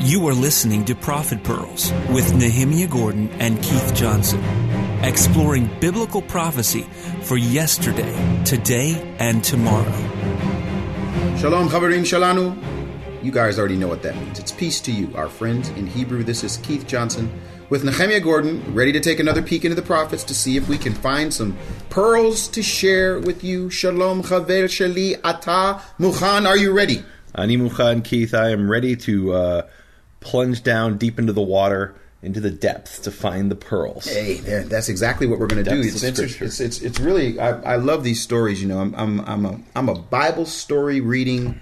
You are listening to Prophet Pearls with Nehemiah Gordon and Keith Johnson, exploring biblical prophecy for yesterday, today, and tomorrow. Shalom, Chaverim Shalanu. You guys already know what that means. It's peace to you, our friends. In Hebrew, this is Keith Johnson with Nehemiah Gordon, ready to take another peek into the prophets to see if we can find some pearls to share with you. Shalom, Chaver Shali Ata Muchan. Are you ready? Ani Muchan, Keith. I am ready to plunge down deep into the water, into the depths to find the pearls. Hey, that's exactly what we're going to do. It's really I love these stories. You know, I'm a Bible story reading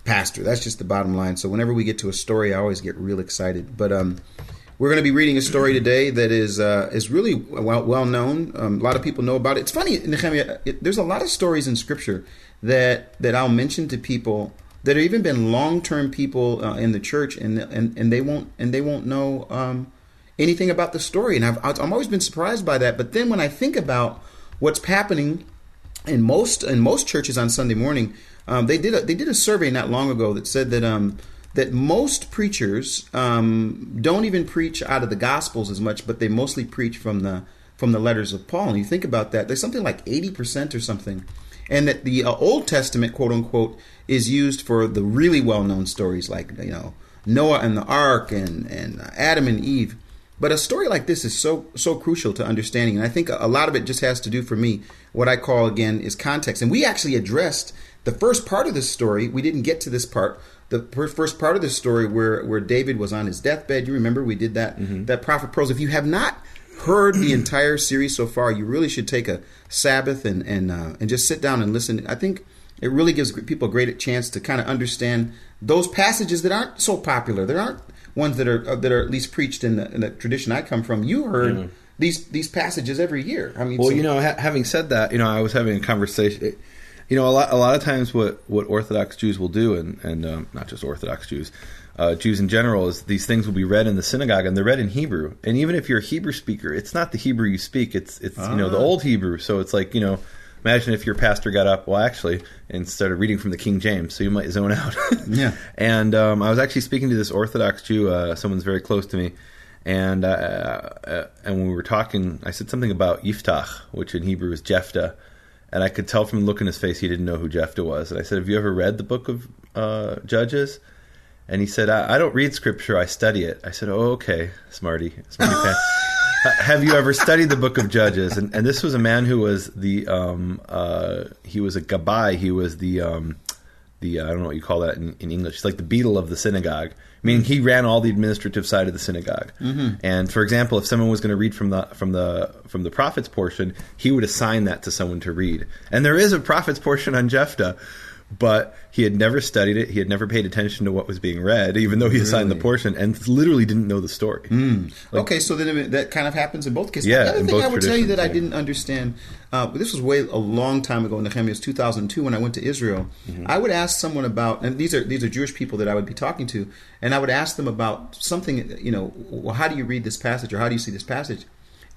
pastor. That's just the bottom line. So whenever we get to a story, I always get real excited. But we're going to be reading a story today that is really well known. A lot of people know about it. It's funny, Nehemiah. There's a lot of stories in Scripture that I'll mention to people that have even been long-term people in the church, and they won't know anything about the story. And I've always been surprised by that. But then when I think about what's happening in most churches on Sunday morning, they did a survey not long ago that said that most preachers don't even preach out of the Gospels as much, but they mostly preach from the letters of Paul. And you think about that, there's something like 80% or something. And that the Old Testament, quote unquote, is used for the really well-known stories like, you know, Noah and the Ark and Adam and Eve. But a story like this is so crucial to understanding. And I think a lot of it just has to do, for me, what I call, again, is context. And we actually addressed the first part of this story. We didn't get to this part. The first part of this story where David was on his deathbed. You remember we did that, that Prophet Pearls. If you have not heard the entire series so far, you really should take a Sabbath and just sit down and listen. I think it really gives people a great chance to kind of understand those passages that aren't so popular. There aren't ones that are at least preached in the tradition I come from. You heard these passages every year. I mean, well, you know, having said that, you know, I was having a conversation. You know, a lot of times what Orthodox Jews will do, and not just Orthodox Jews, Jews in general, is these things will be read in the synagogue, and they're read in Hebrew. And even if you're a Hebrew speaker, it's not the Hebrew you speak. It's you know, the old Hebrew. So it's like, you know, imagine if your pastor got up, and started reading from the King James, so you might zone out. Yeah. And I was actually speaking to this Orthodox Jew, someone's very close to me, and when we were talking, I said something about Yiftach, which in Hebrew is Jephthah. And I could tell from the look in his face he didn't know who Jephthah was. And I said, have you ever read the book of Judges? And he said, I don't read Scripture, I study it. I said, oh, okay, smarty pants. Have you ever studied the book of Judges? And this was a man who was he was a Gabbai. He was the I don't know what you call that in English. It's like the beadle of the synagogue. I mean, he ran all the administrative side of the synagogue. And for example, if someone was going to read from the prophets portion, he would assign that to someone to read. And there is a prophets portion on Jephthah, but he had never studied it. He had never paid attention to what was being read, even though he assigned the portion, and literally didn't know the story. Okay, so then that kind of happens in both cases. Yeah, the other in thing both I would tell you that I traditions, didn't understand, this was a long time ago in Nehemiah, it was 2002 when I went to Israel. I would ask someone about, and these are Jewish people that I would be talking to, and I would ask them about something, you know, well, how do you read this passage, or how do you see this passage?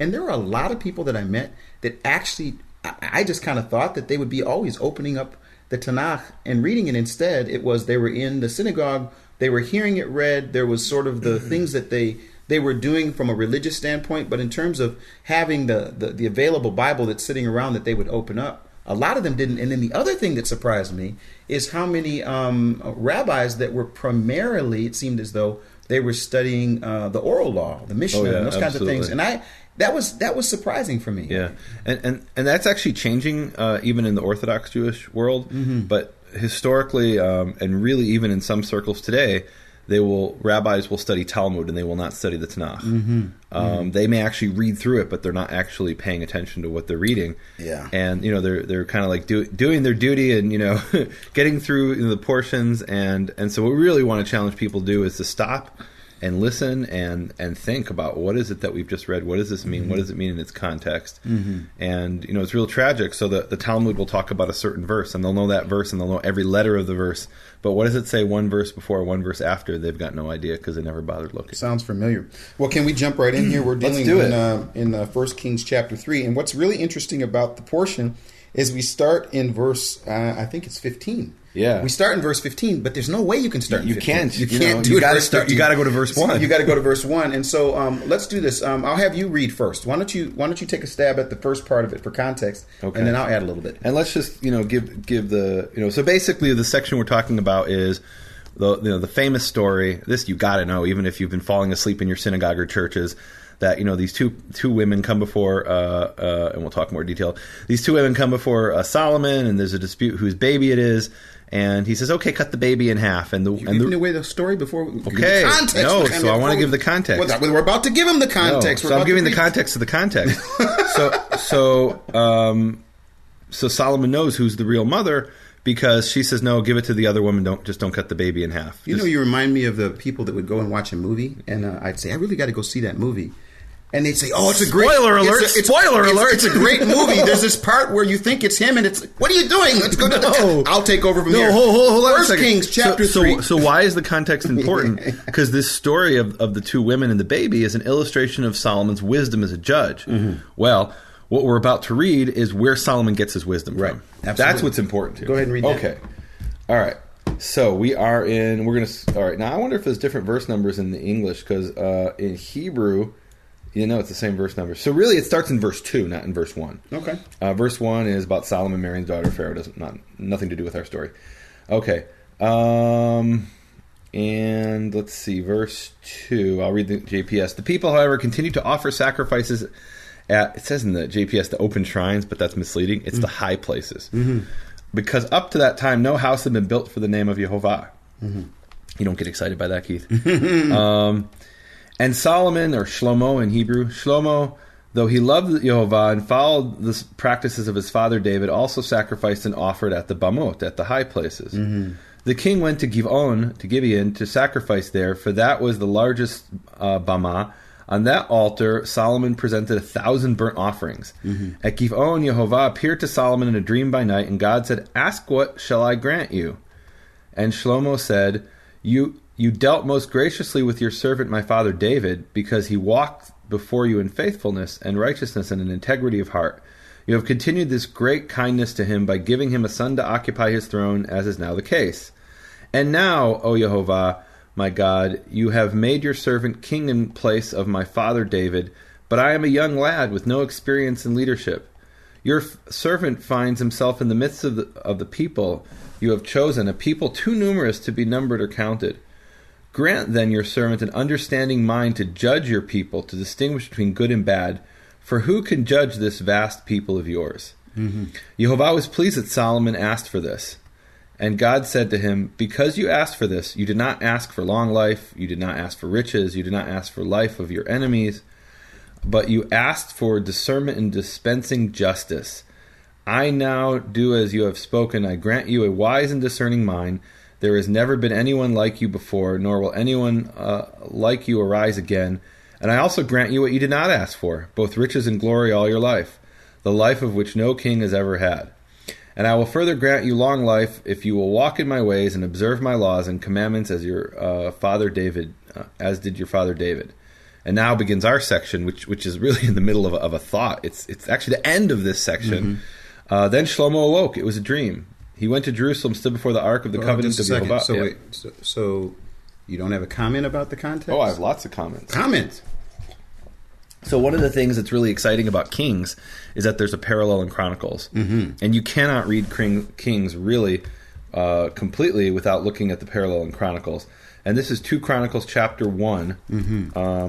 And there were a lot of people that I met that actually, I just kind of thought that they would be always opening up the Tanakh and reading it. Instead, it was they were in the synagogue, they were hearing it read, there was sort of the things that they were doing from a religious standpoint, but in terms of having the available Bible that's sitting around that they would open up, a lot of them didn't. And then the other thing that surprised me is how many rabbis that were primarily, it seemed as though they were studying the oral law, the Mishnah, and those kinds of things. And that was surprising for me. Yeah, and that's actually changing even in the Orthodox Jewish world. But historically, and really even in some circles today, rabbis will study Talmud and they will not study the Tanakh. They may actually read through it, but they're not actually paying attention to what they're reading. Yeah, and you know they're kind of like doing their duty and, you know, getting through the portions. And so what we really want to challenge people to do is to stop and listen and think about, what is it that we've just read? What does this mean? What does it mean in its context? And, you know, it's real tragic. So the Talmud will talk about a certain verse, and they'll know that verse, and they'll know every letter of the verse. But what does it say one verse before, one verse after? They've got no idea because they never bothered looking. Sounds familiar. Well, can we jump right in here? We're dealing in 1 Kings chapter 3. And what's really interesting about the portion is we start in verse, I think it's 15. Yeah. We start in verse 15, but there's no way you can start in 15. You can't can't. do You it. got to start. You got to go to verse 1. You got to go to verse 1. And so let's do this. I'll have you read first. Why don't you take a stab at the first part of it for context, okay. And then I'll add a little bit. And let's just give the so basically the section we're talking about is the famous story. This you got to know, even if you've been falling asleep in your synagogue or churches. That these two women come before, and we'll talk more detail. These two women come before Solomon, and there's a dispute whose baby it is, and he says, "Okay, cut the baby in half." And you're giving away the story before. Okay, context, no. So I want to give the context. Well, we're about to give him the context. No, so I'm giving the context of the context. so Solomon knows who's the real mother. Because she says, no, give it to the other woman. Don't cut the baby in half. You remind me of the people that would go and watch a movie, and I'd say, I really got to go see that movie. And they'd say, oh, it's a great... Spoiler alert! Spoiler alert! It's a great movie. There's this part where you think it's him, and it's, what are you doing? Let's go to I'll take over from here. Hold on. 1 Kings chapter 3. So why is the context important? Because this story of the two women and the baby is an illustration of Solomon's wisdom as a judge. Mm-hmm. Well... what we're about to read is where Solomon gets his wisdom from. Absolutely. That's what's important here. Go ahead and read that. Okay. All right. So we're going to... All right. Now, I wonder if there's different verse numbers in the English, because in Hebrew, it's the same verse number. So really, it starts in verse 2, not in verse 1. Okay. Verse 1 is about Solomon marrying the daughter of Pharaoh. Nothing to do with our story. Okay. And let's see. Verse 2. I'll read the JPS. The people, however, continued to offer sacrifices... it says in the JPS the open shrines, but that's misleading. It's the high places. Mm-hmm. Because up to that time, no house had been built for the name of Yehovah. Mm-hmm. You don't get excited by that, Keith. And Solomon, or Shlomo in Hebrew, Shlomo, though he loved Yehovah and followed the practices of his father David, also sacrificed and offered at the Bamot, at the high places. Mm-hmm. The king went to Gibeon, to sacrifice there, for that was the largest Bamah. On that altar, Solomon presented 1,000 burnt offerings. Mm-hmm. At Gibeon, Yehovah appeared to Solomon in a dream by night, and God said, "Ask what shall I grant you?" And Shlomo said, You dealt most graciously with your servant my father David, because he walked before you in faithfulness and righteousness and in integrity of heart. You have continued this great kindness to him by giving him a son to occupy his throne, as is now the case. And now, O Yehovah, my God, you have made your servant king in place of my father David, but I am a young lad with no experience in leadership. Your servant finds himself in the midst of the people you have chosen, a people too numerous to be numbered or counted. Grant then your servant an understanding mind to judge your people, to distinguish between good and bad, for who can judge this vast people of yours? Mm-hmm. Yehovah was pleased that Solomon asked for this. And God said to him, because you asked for this, you did not ask for long life, you did not ask for riches, you did not ask for life of your enemies, but you asked for discernment in dispensing justice. I now do as you have spoken. I grant you a wise and discerning mind. There has never been anyone like you before, nor will anyone like you arise again. And I also grant you what you did not ask for, both riches and glory all your life, the life of which no king has ever had. And I will further grant you long life if you will walk in my ways and observe my laws and commandments as your father David, as did your father David. And now begins our section, which is really in the middle of a thought. It's actually the end of this section. Mm-hmm. Then Shlomo awoke. It was a dream. He went to Jerusalem, stood before the Ark of the Covenant of Yehovah. So wait, so you don't have a comment about the context? Oh, I have lots of comments. Comments. So one of the things that's really exciting about Kings is that there's a parallel in Chronicles. Mm-hmm. And you cannot read Kings really completely without looking at the parallel in Chronicles. And this is 2 Chronicles chapter 1,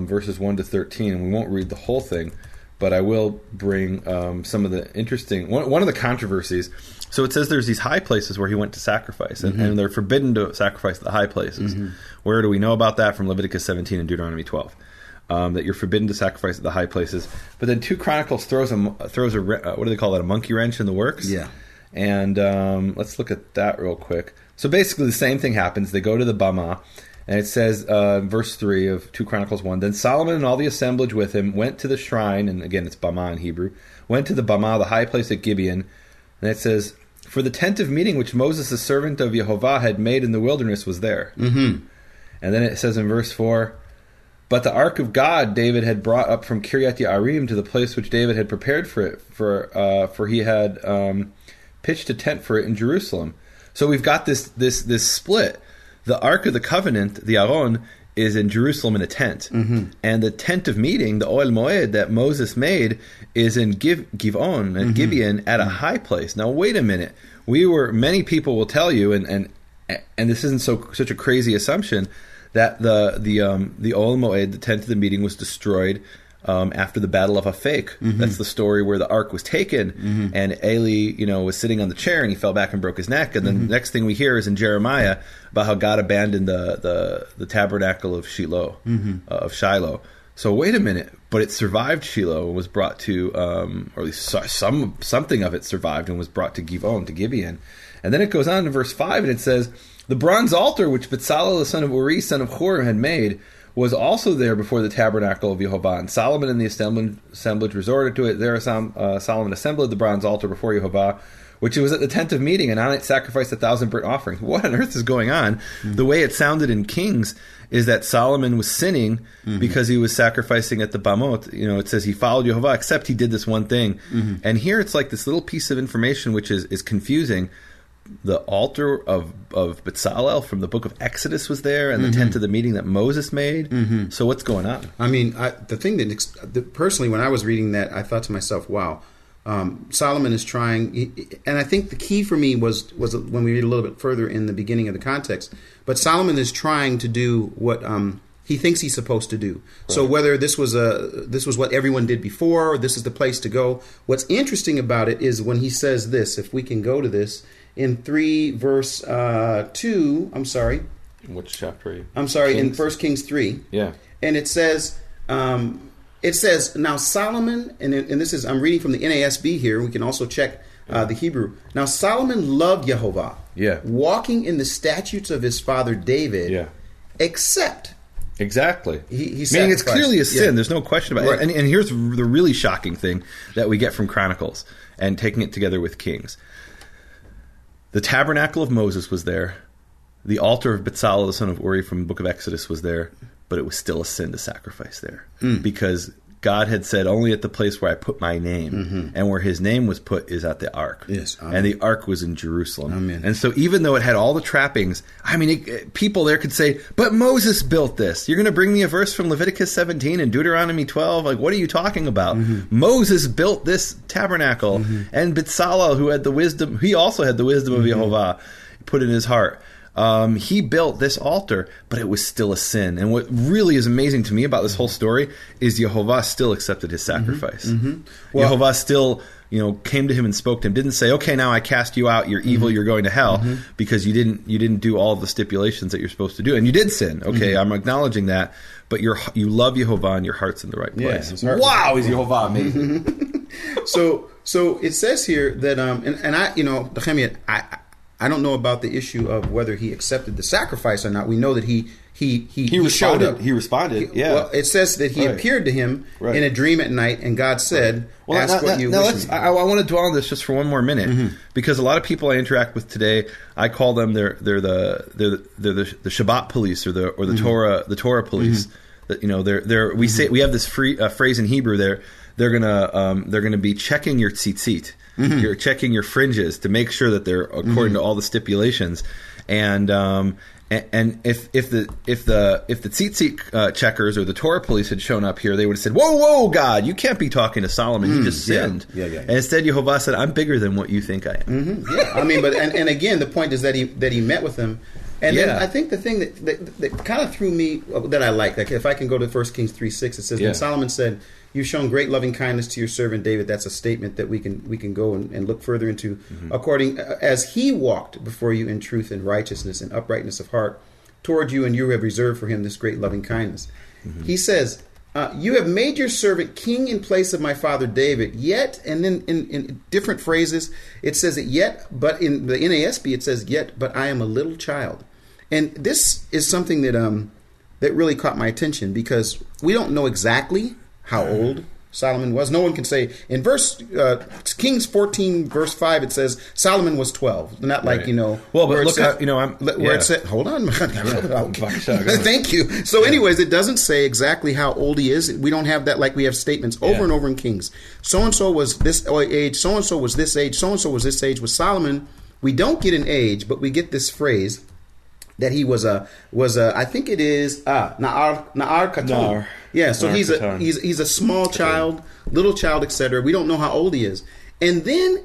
verses 1 to 13. And we won't read the whole thing, but I will bring some of the interesting... One of the controversies... So it says there's these high places where he went to sacrifice, and they're forbidden to sacrifice at the high places. Mm-hmm. Where do we know about that? From Leviticus 17 and Deuteronomy 12. That you're forbidden to sacrifice at the high places. But then 2 Chronicles throws a what do they call that, a monkey wrench in the works? Yeah. And let's look at that real quick. So basically the same thing happens. They go to the Bamah, and it says, verse 3 of 2 Chronicles 1, Then Solomon and all the assemblage with him went to the shrine, and again it's Bamah in Hebrew, went to the Bamah, the high place at Gibeon, and it says, for the tent of meeting which Moses, the servant of Yehovah, had made in the wilderness was there. Mm-hmm. And then it says in verse 4, But the ark of God David had brought up from Kiryat Yearim to the place which David had prepared for it, for he had pitched a tent for it in Jerusalem. So we've got this split. The Ark of the Covenant, the Aron, is in Jerusalem in a tent. And the tent of meeting, the Ohel Moed that Moses made, is in Givon, and Gibeon, at a high place. Now, wait a minute. Many people will tell you, and this isn't such a crazy assumption, that the Ohel Moed, the tent of the meeting, was destroyed after the Battle of Afek. That's the story where the ark was taken, and Eli, was sitting on the chair, and he fell back and broke his neck. And then the next thing we hear is in Jeremiah about how God abandoned the tabernacle of Shiloh, So wait a minute, but it survived Shiloh and was brought to, or at least something of it survived and was brought to Givon, to Gibeon. And then it goes on to verse 5, and it says, the bronze altar which Bezalel the son of Uri, son of Hur, had made, was also there before the tabernacle of Yehovah. And Solomon and the assemblage resorted to it. There Solomon assembled the bronze altar before Yehovah, which was at the tent of meeting, and on it sacrificed 1,000 burnt offerings. What on earth is going on? The way it sounded in Kings is that Solomon was sinning because he was sacrificing at the Bamot. It says he followed Yehovah, except he did this one thing. And here it's like this little piece of information which is confusing. The altar of Bezalel from the book of Exodus was there, and the tent of the meeting that Moses made. So what's going on? I mean, the thing that personally, when I was reading that, I thought to myself, wow, Solomon is trying, and I think the key for me was when we read a little bit further in the beginning of the context, but Solomon is trying to do what he thinks he's supposed to do. Right. So whether this was what everyone did before, or this is the place to go, what's interesting about it is when he says this, if we can go to this, in 3 verse 2, I'm sorry. In which chapter are you? I'm sorry, in 1 Kings 3. Yeah. And it says, now Solomon, and this is, I'm reading from the NASB here, we can also check the Hebrew. Now Solomon loved Yehovah, walking in the statutes of his father David, except... Exactly. Meaning it's clearly a sin. There's no question about it. And here's the really shocking thing that we get from Chronicles and taking it together with Kings. The tabernacle of Moses was there. The altar of Bezalel, the son of Uri from the book of Exodus, was there. But it was still a sin to sacrifice there. Because God had said, only at the place where I put my name. And where his name was put is at the ark. Yes, and the ark was in Jerusalem. Amen. And so even though it had all the trappings, I mean, people there could say, but Moses built this. You're going to bring me a verse from Leviticus 17 and Deuteronomy 12? Like, what are you talking about? Moses built this tabernacle. And Bezalel, who had the wisdom, he also had the wisdom of Yehovah put in his heart. He built this altar, but it was still a sin. And what really is amazing to me about this whole story is Yehovah still accepted his sacrifice. Well, Yehovah still, came to him and spoke to him. Didn't say, "Okay, now I cast you out. You're evil. You're going to hell," because you didn't do all of the stipulations that you're supposed to do, and you did sin. Okay, I'm acknowledging that, but you love Yehovah and your heart's in the right place. Yeah, wow, is Yehovah amazing? So it says here that and I, Nehemiah, I don't know about the issue of whether he accepted the sacrifice or not. We know that he showed up. He responded. Well, it says that he appeared to him in a dream at night, and God said, "Ask what you wish." I want to dwell on this just for one more minute, because a lot of people I interact with today, I call them they're the Shabbat police or the Torah police. That we have this phrase in Hebrew. They're gonna be checking your tzitzit. You're checking your fringes to make sure that they're according to all the stipulations, and if the tzitzit checkers or the Torah police had shown up here, they would have said, "Whoa, God, you can't be talking to Solomon. He just sinned." Yeah. And instead, Yehovah said, "I'm bigger than what you think I am." I mean, but and again, the point is that he met with him. And then I think the thing that kind of threw me, that I like if I can go to 1 Kings 3:6, it says, "Then Solomon said, 'You've shown great loving kindness to your servant David.'" That's a statement that we can go and look further into. "According as he walked before you in truth and righteousness and uprightness of heart toward you, and you have reserved for him this great loving kindness." He says, "You have made your servant king in place of my father David, yet," and then in different phrases, it says it yet, but in the NASB it says yet, "but I am a little child." And this is something that really caught my attention, because we don't know exactly how old Solomon was. No one can say. In Kings 14 verse 5, it says Solomon was 12. Not like, Well, but look how, where it said, hold on. Thank you. So anyways, it doesn't say exactly how old he is. We don't have that like we have statements over and over in Kings. So-and-so was this age, so-and-so was this age, so-and-so was this age. With Solomon, We don't get an age, but we get this phrase that he was a I think it is Na'ar Katon. Yeah, so he's a small child, little child, etc. We don't know how old he is. And then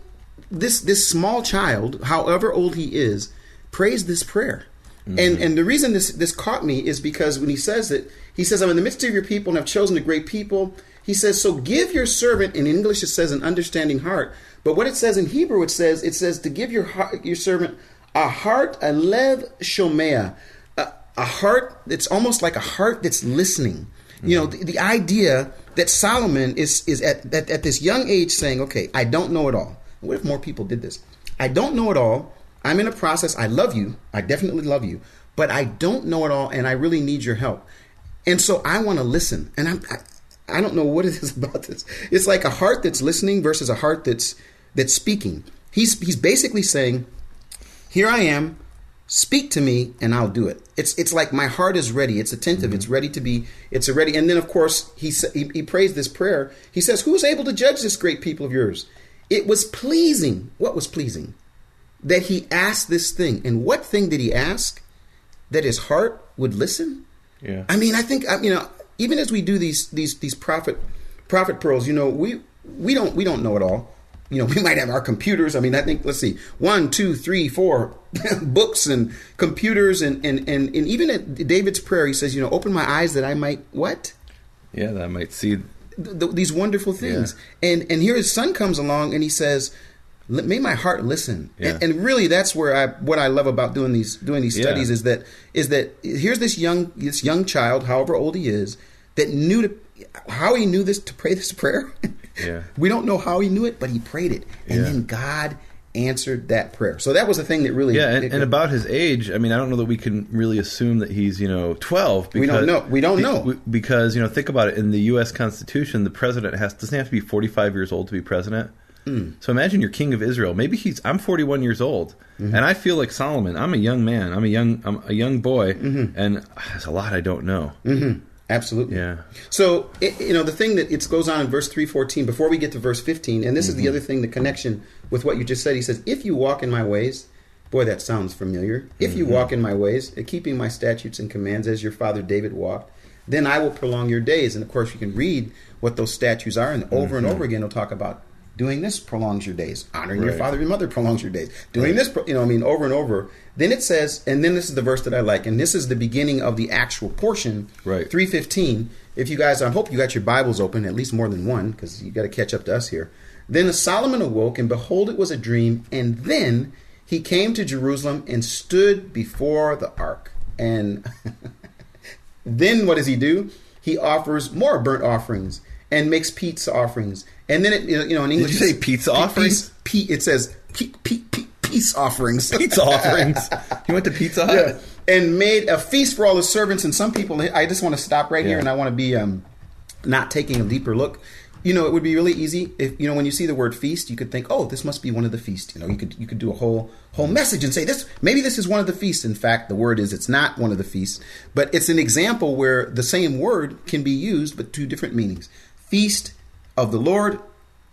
this small child, however old he is, prays this prayer. Mm-hmm. And the reason this caught me is because when he says it, he says, I'm in the midst of your people and have chosen a great people. He says, so give your servant, in English it says an understanding heart. But what it says in Hebrew, it says to give your servant a heart, a lev shomea, a heart that's almost like a heart that's listening. Mm-hmm. You know, the idea that Solomon is at this young age saying, okay, I don't know it all. What if more people did this? I don't know it all. I'm in a process. I love you. I definitely love you. But I don't know it all, and I really need your help. And so I want to listen. And I don't know what it is about this. It's like a heart that's listening versus a heart that's speaking. He's basically saying, here I am. Speak to me, and I'll do it. It's like my heart is ready. It's attentive. Mm-hmm. It's ready to be. It's ready. And then, of course, he prays this prayer. He says, who's able to judge this great people of yours? It was pleasing. What was pleasing? That he asked this thing. And what thing did he ask? That his heart would listen? Yeah. I mean, I think, even as we do these prophet pearls, we don't know it all. We might have our computers. I mean, I think, let's see, 1, 2, 3, 4 books and computers. And even at David's prayer, he says, open my eyes that I might what? Yeah, that I might see these wonderful things. Yeah. And here his son comes along and he says, may my heart listen. Yeah. And really that's where what I love about doing these studies is that here's this young child, however old he is, that knew how he knew this to pray this prayer. Yeah. We don't know how he knew it, but he prayed it. And then God answered that prayer. So that was the thing that really... Yeah, and about his age, I mean, I don't know that we can really assume that he's, 12. Because we don't know. Because, think about it. In the U.S. Constitution, the president doesn't have to be 45 years old to be president. Mm. So imagine you're king of Israel. Maybe I'm 41 years old, mm-hmm. and I feel like Solomon. I'm a young man. I'm a young boy, mm-hmm. and there's a lot I don't know. Mm-hmm. Absolutely. Yeah. So, the thing that it goes on in verse 3:14, before we get to verse 15, and this is the other thing, the connection with what you just said. He says, if you walk in my ways, boy, that sounds familiar. If you walk in my ways, keeping my statutes and commands as your father David walked, then I will prolong your days. And of course, you can read what those statutes are, and over and over again, he'll talk about doing this prolongs your days. Honoring your father and mother prolongs your days. Doing this, over and over. Then it says, and then this is the verse that I like, and this is the beginning of the actual portion, 3:15. If you guys, I hope you got your Bibles open, at least more than one, because you got to catch up to us here. Then Solomon awoke, and behold, it was a dream, and then he came to Jerusalem and stood before the ark. And then what does he do? He offers more burnt offerings and makes peace offerings. And then, in English... Did you say pizza offerings? It says peace offerings. Pizza offerings. He went to Pizza Hut? Yeah. And made a feast for all his servants. And some people... I just want to stop right here, and I want to be not taking a deeper look. It would be really easy if, when you see the word feast, you could think, oh, this must be one of the feasts. You could do a whole message and say, maybe this is one of the feasts. In fact, the word is it's not one of the feasts. But it's an example where the same word can be used, but two different meanings. Feast of the Lord.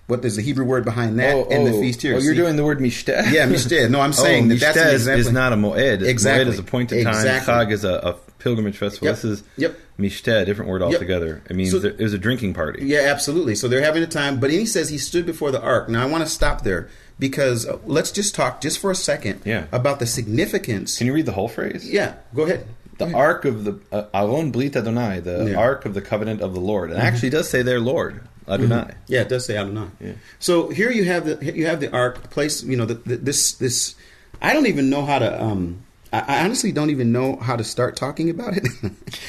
What is the Hebrew word behind that? And the feast here. Oh, you're doing the word mishteh? Yeah, mishteh. No, I'm saying that's an example. Is not a moed. Exactly. Moed is appointed time. Exactly. Chag is a pilgrimage festival. Yep. This is yep. mishteh, different word altogether. It means it was a drinking party. Yeah, absolutely. So they're having a time. But he says he stood before the ark. Now, I want to stop there because let's just talk just for a second about the significance. Can you read the whole phrase? Yeah, go ahead. The ark of the Aron Brit Adonai, the ark of the covenant of the Lord. And actually does say there Lord. Adonai. Mm-hmm. Yeah, it does say Adonai. Yeah. So here you have the ark place. This. I don't even know how to. I honestly don't even know how to start talking about it.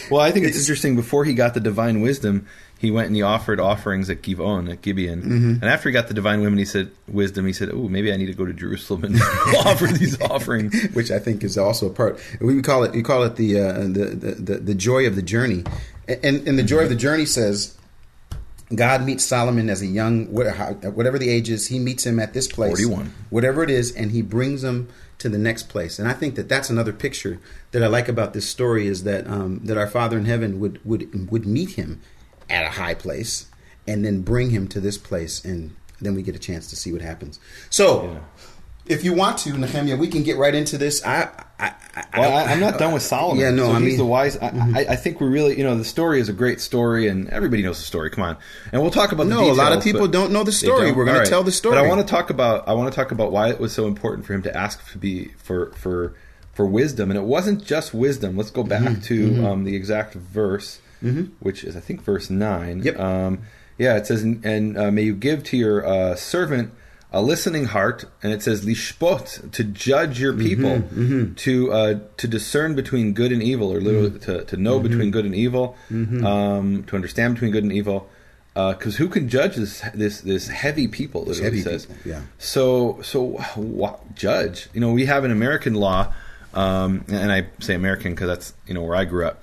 Well, I think it's interesting. Before he got the divine wisdom, he went and he offered offerings at Gibeon. Mm-hmm. And after he got the divine wisdom, he said, "Oh, maybe I need to go to Jerusalem and offer these offerings," which I think is also a part. We call it the joy of the journey, and the joy of the journey says, God meets Solomon as a young, whatever the age is, he meets him at this place. 41. Whatever it is, and he brings him to the next place. And I think that's another picture that I like about this story is that that our Father in heaven would meet him at a high place and then bring him to this place, and then we get a chance to see what happens. So, if you want to, Nehemiah, we can get right into this. I'm not done with Solomon. Yeah, no, so I mean, he's the wise. I think we really, the story is a great story, and everybody knows the story. Come on, and we'll talk about the details. No, a lot of people don't know the story. We're going to tell the story. But I want to talk about why it was so important for him to ask for wisdom, and it wasn't just wisdom. Let's go back to the exact verse, which is I think verse 9. Yep. It says, and may you give to your servant a listening heart, and it says lishpot, to judge your people, to discern between good and evil, or literally to know between good and evil, to understand between good and evil. Because who can judge this heavy people? Literally says. People, yeah. So judge. We have an American law, and I say American because that's where I grew up.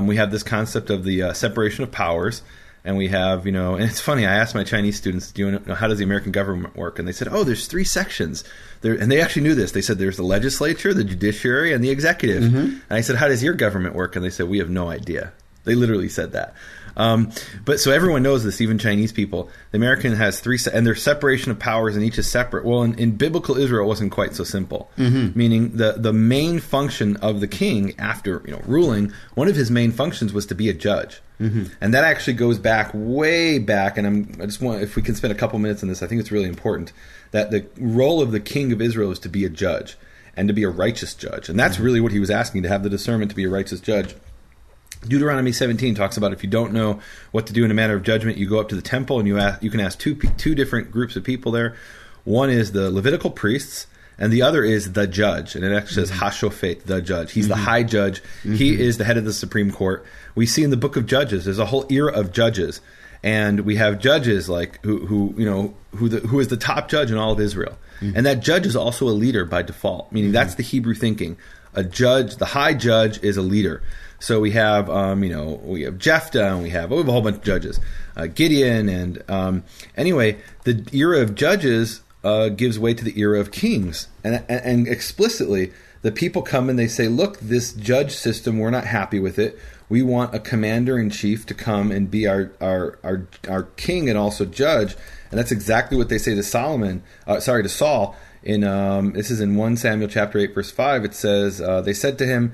We have this concept of the separation of powers. And we have, and it's funny, I asked my Chinese students, do you know how does the American government work? And they said, there's 3 sections. And they actually knew this. They said there's the legislature, the judiciary, and the executive. And I said, how does your government work? And they said, we have no idea. They literally said that. But so everyone knows this, even Chinese people. The American has 3, and there's separation of powers, and each is separate. Well, in biblical Israel, it wasn't quite so simple. Meaning the main function of the king after ruling, one of his main functions was to be a judge. And that actually goes way back. And I just want, if we can spend a couple minutes on this, I think it's really important that the role of the king of Israel is to be a judge and to be a righteous judge. And that's really what he was asking, to have the discernment to be a righteous judge. Deuteronomy 17 talks about if you don't know what to do in a matter of judgment, you go up to the temple and you can ask two different groups of people there. One is the Levitical priests, and the other is the judge. And it actually says Hashofet, the judge. He's the high judge. He is the head of the Supreme Court. We see in the book of Judges, there's a whole era of judges. And we have judges like who is the top judge in all of Israel. And that judge is also a leader by default, meaning that's the Hebrew thinking. A judge, the high judge, is a leader. So we have, we have Jephthah, and we have a whole bunch of judges, Gideon, and anyway, the era of judges gives way to the era of kings, and explicitly, the people come and they say, "Look, this judge system, we're not happy with it. We want a commander in chief to come and be our king and also judge." And that's exactly what they say to to Saul. In this is in 1 Samuel chapter 8 verse 5. It says they said to him,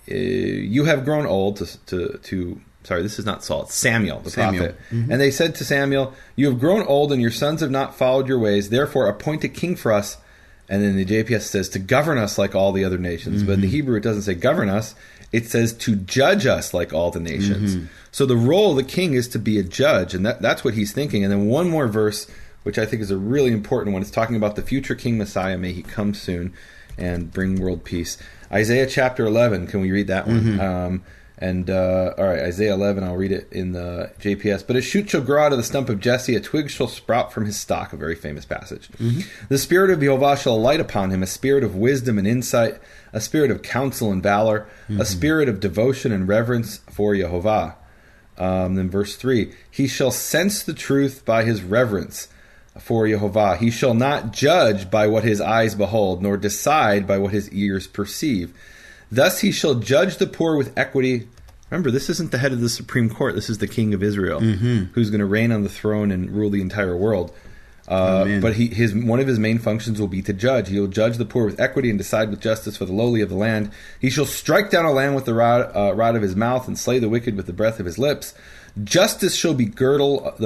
"You have grown old to." Sorry, this is not Saul. It's Samuel, the prophet. And they said to Samuel, "You have grown old, and your sons have not followed your ways. Therefore, appoint a king for us." And then the JPS says to govern us like all the other nations. But in the Hebrew, it doesn't say govern us. It says to judge us like all the nations. So the role of the king is to be a judge, and that's what he's thinking. And then one more verse, which I think is a really important one. It's talking about the future King Messiah. May he come soon and bring world peace. Isaiah chapter 11. Can we read that one? All right, Isaiah 11, I'll read it in the JPS. "But a shoot shall grow out of the stump of Jesse, a twig shall sprout from his stalk," a very famous passage. "The spirit of Jehovah shall alight upon him, a spirit of wisdom and insight, a spirit of counsel and valor, a spirit of devotion and reverence for Jehovah." Then verse 3, "He shall sense the truth by his reverence for Jehovah. He shall not judge by what his eyes behold, nor decide by what his ears perceive. Thus he shall judge the poor with equity." Remember, this isn't the head of the Supreme Court. This is the King of Israel, who's going to reign on the throne and rule the entire world. But one of his main functions will be to judge. He will judge the poor with equity and decide with justice for the lowly of the land. He shall strike down a land with the rod of his mouth, and slay the wicked with the breath of his lips. Justice shall be the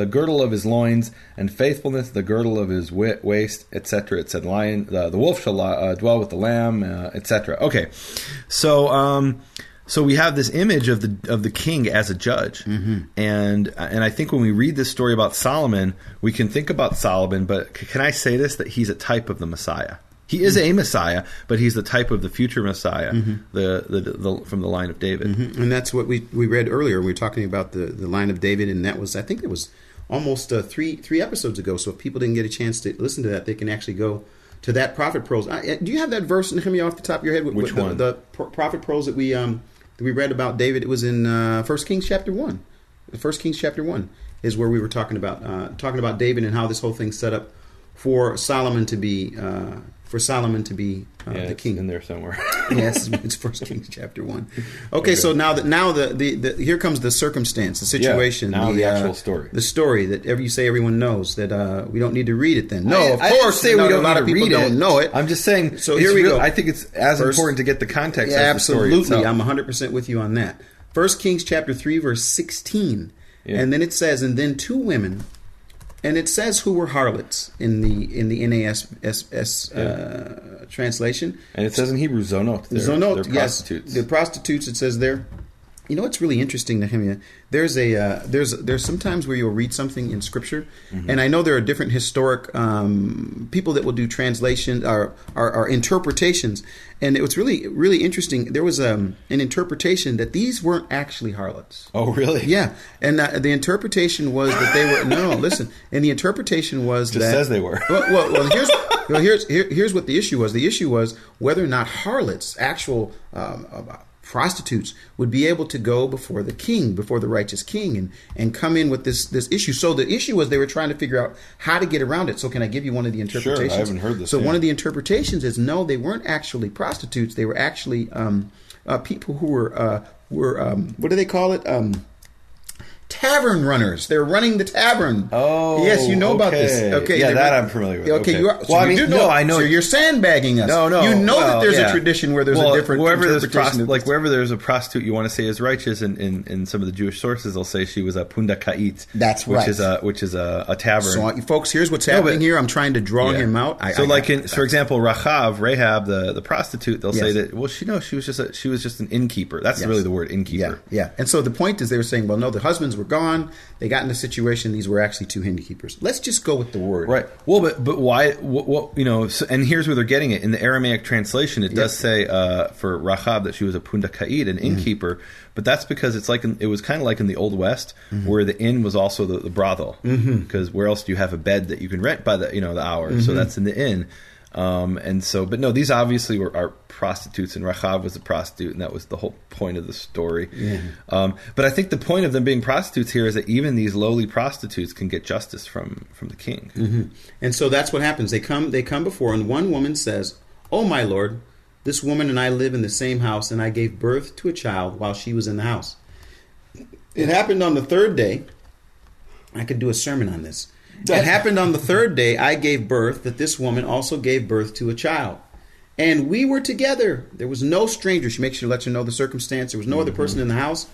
girdle of his loins, and faithfulness the girdle of his waist, etc., etc. The wolf shall dwell with the lamb, etc. Okay, so we have this image of the king as a judge, and I think when we read this story about Solomon, we can think about Solomon. But can I say this, that he's a type of the Messiah? He is a Messiah, but he's the type of the future Messiah, the from the line of David. And that's what we read earlier. We were talking about the line of David, and that was, I think it was almost three episodes ago. So if people didn't get a chance to listen to that, they can actually go to that Prophet Prose. Do you have that verse, Nehemiah, off the top of your head? Which one? The Prophet Prose that we read about David. It was in 1 Kings chapter 1. 1 Kings chapter 1 is where we were talking about David and how this whole thing's set up for Solomon to be the king. In there somewhere. Yes, it's 1 Kings chapter 1. Okay, so now the here comes the circumstance, the situation. Now the actual story. The story that you say everyone knows, that we don't need to read it then. No, of I course, say we don't a lot of people don't know it. I'm just saying, so here we go. I think it's as important to get the context Yeah, of the story absolutely. itself. I'm 100% with you on that. 1 Kings chapter 3, verse 16. Yeah. And then it says, and then two women, and it says who were harlots in the NAS translation. And it says in Hebrew, zonot. They're prostitutes. Yes, the prostitutes, it says there. You know what's really interesting, Nehemiah? There's sometimes where you'll read something in Scripture, and I know there are different historic people that will do translation or interpretations, and it was really, really interesting. There was an interpretation that these weren't actually harlots. Oh, really? Yeah, and the interpretation was that they were. No, listen. And the interpretation was just says they were. Well, here's what the issue was. The issue was whether or not harlots, actual prostitutes, would be able to go before the king, before the righteous king, and come in with this issue. So the issue was they were trying to figure out how to get around it. So can I give you one of the interpretations? Sure, I haven't heard this. So one of the interpretations is no, they weren't actually prostitutes. They were actually people who were what do they call it? Tavern runners. They're running the tavern. Oh, yes, you know about this. Okay, yeah, that I'm familiar with. Okay, you are. So well, you know. I know. So you're sandbagging us. No, you know that there's a tradition where there's a different interpretation. Wherever there's a prostitute you want to say is righteous, in some of the Jewish sources, they'll say she was a pundakait. That's right. Which is a tavern. So, folks, here's what's happening here. I'm trying to draw him out. For example, Rahab, the prostitute, they'll say that. Well, she was just an innkeeper. That's really the word, innkeeper. Yeah. And so the point is, they were saying, well, no, the husbands were gone. They got in a situation. These were actually two innkeepers. Let's just go with the word, right? Well, but why? What and here's where they're getting it in the Aramaic translation. It does say for Rahab that she was a pundakait, an innkeeper, but that's because it was kind of like in the Old West, where the inn was also the brothel, because where else do you have a bed that you can rent by the hour? So that's in the inn. But no, these obviously are prostitutes, and Rahab was a prostitute, and that was the whole point of the story. Yeah. But I think the point of them being prostitutes here is that even these lowly prostitutes can get justice from the king. And so that's what happens. They come before, and one woman says, "Oh, my lord, this woman and I live in the same house, and I gave birth to a child while she was in the house. It happened on the third day." I could do a sermon on this. It happened on the third day I gave birth, that this woman also gave birth to a child. And we were together. There was no stranger. She makes sure to let you know the circumstance. There was no other person in the house.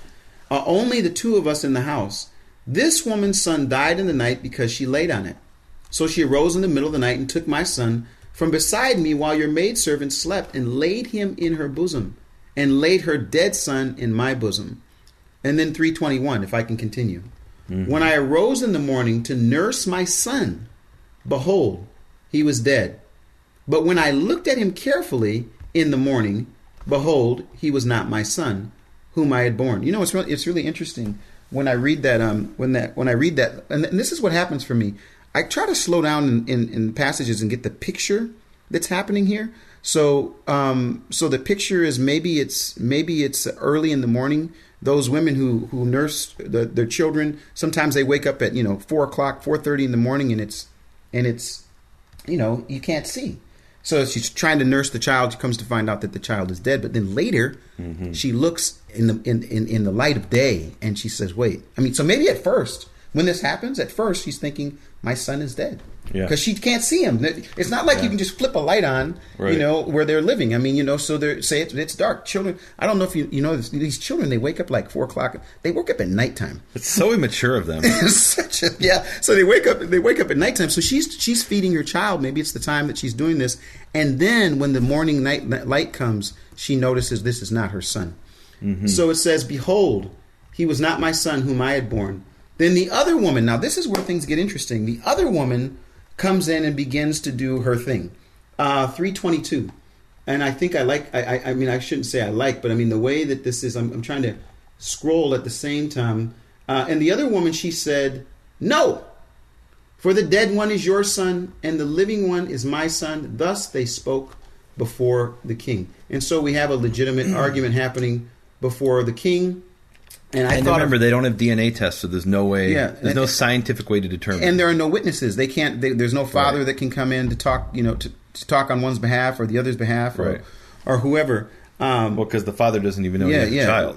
Only the two of us in the house. This woman's son died in the night because she laid on it. So she arose in the middle of the night and took my son from beside me while your maidservant slept, and laid him in her bosom, and laid her dead son in my bosom. And then 3:21, if I can continue. When I arose in the morning to nurse my son, behold, he was dead. But when I looked at him carefully in the morning, behold, he was not my son, whom I had born. You know, it's really interesting when I read that. When I read that, and this is what happens for me. I try to slow down in passages and get the picture that's happening here. So the picture is maybe it's early in the morning. Those women who nurse their children, sometimes they wake up at 4:30 in the morning, and it's you can't see. So she's trying to nurse the child. She comes to find out that the child is dead. But then later, she looks in the light of day, and she says, "Wait." I mean, so maybe at first, when this happens, she's thinking, "My son is dead." Because she can't see him. It's not like you can just flip a light on, where they're living. I mean, so they say it's dark. Children, I don't know if you know this, these children, they wake up like 4 o'clock. They wake up at nighttime. It's so immature of them. So they wake up at nighttime. So she's feeding her child. Maybe it's the time that she's doing this. And then when the morning light comes, she notices this is not her son. So it says, "Behold, he was not my son whom I had born." Then the other woman, now this is where things get interesting. The other woman comes in and begins to do her thing. 3:22. And I think I mean, I shouldn't say I like, but I mean, the way that this is, I'm trying to scroll at the same time. And the other woman, she said, "No, for the dead one is your son, and the living one is my son." Thus they spoke before the king. And so we have a legitimate argument happening before the king. And remember, they don't have DNA tests, so there's no way. Yeah, there's no scientific way to determine. And there are no witnesses. They can't. There's no father that can come in to talk. To talk on one's behalf or the other's behalf, or whoever. Well, because the father doesn't even know he has a child.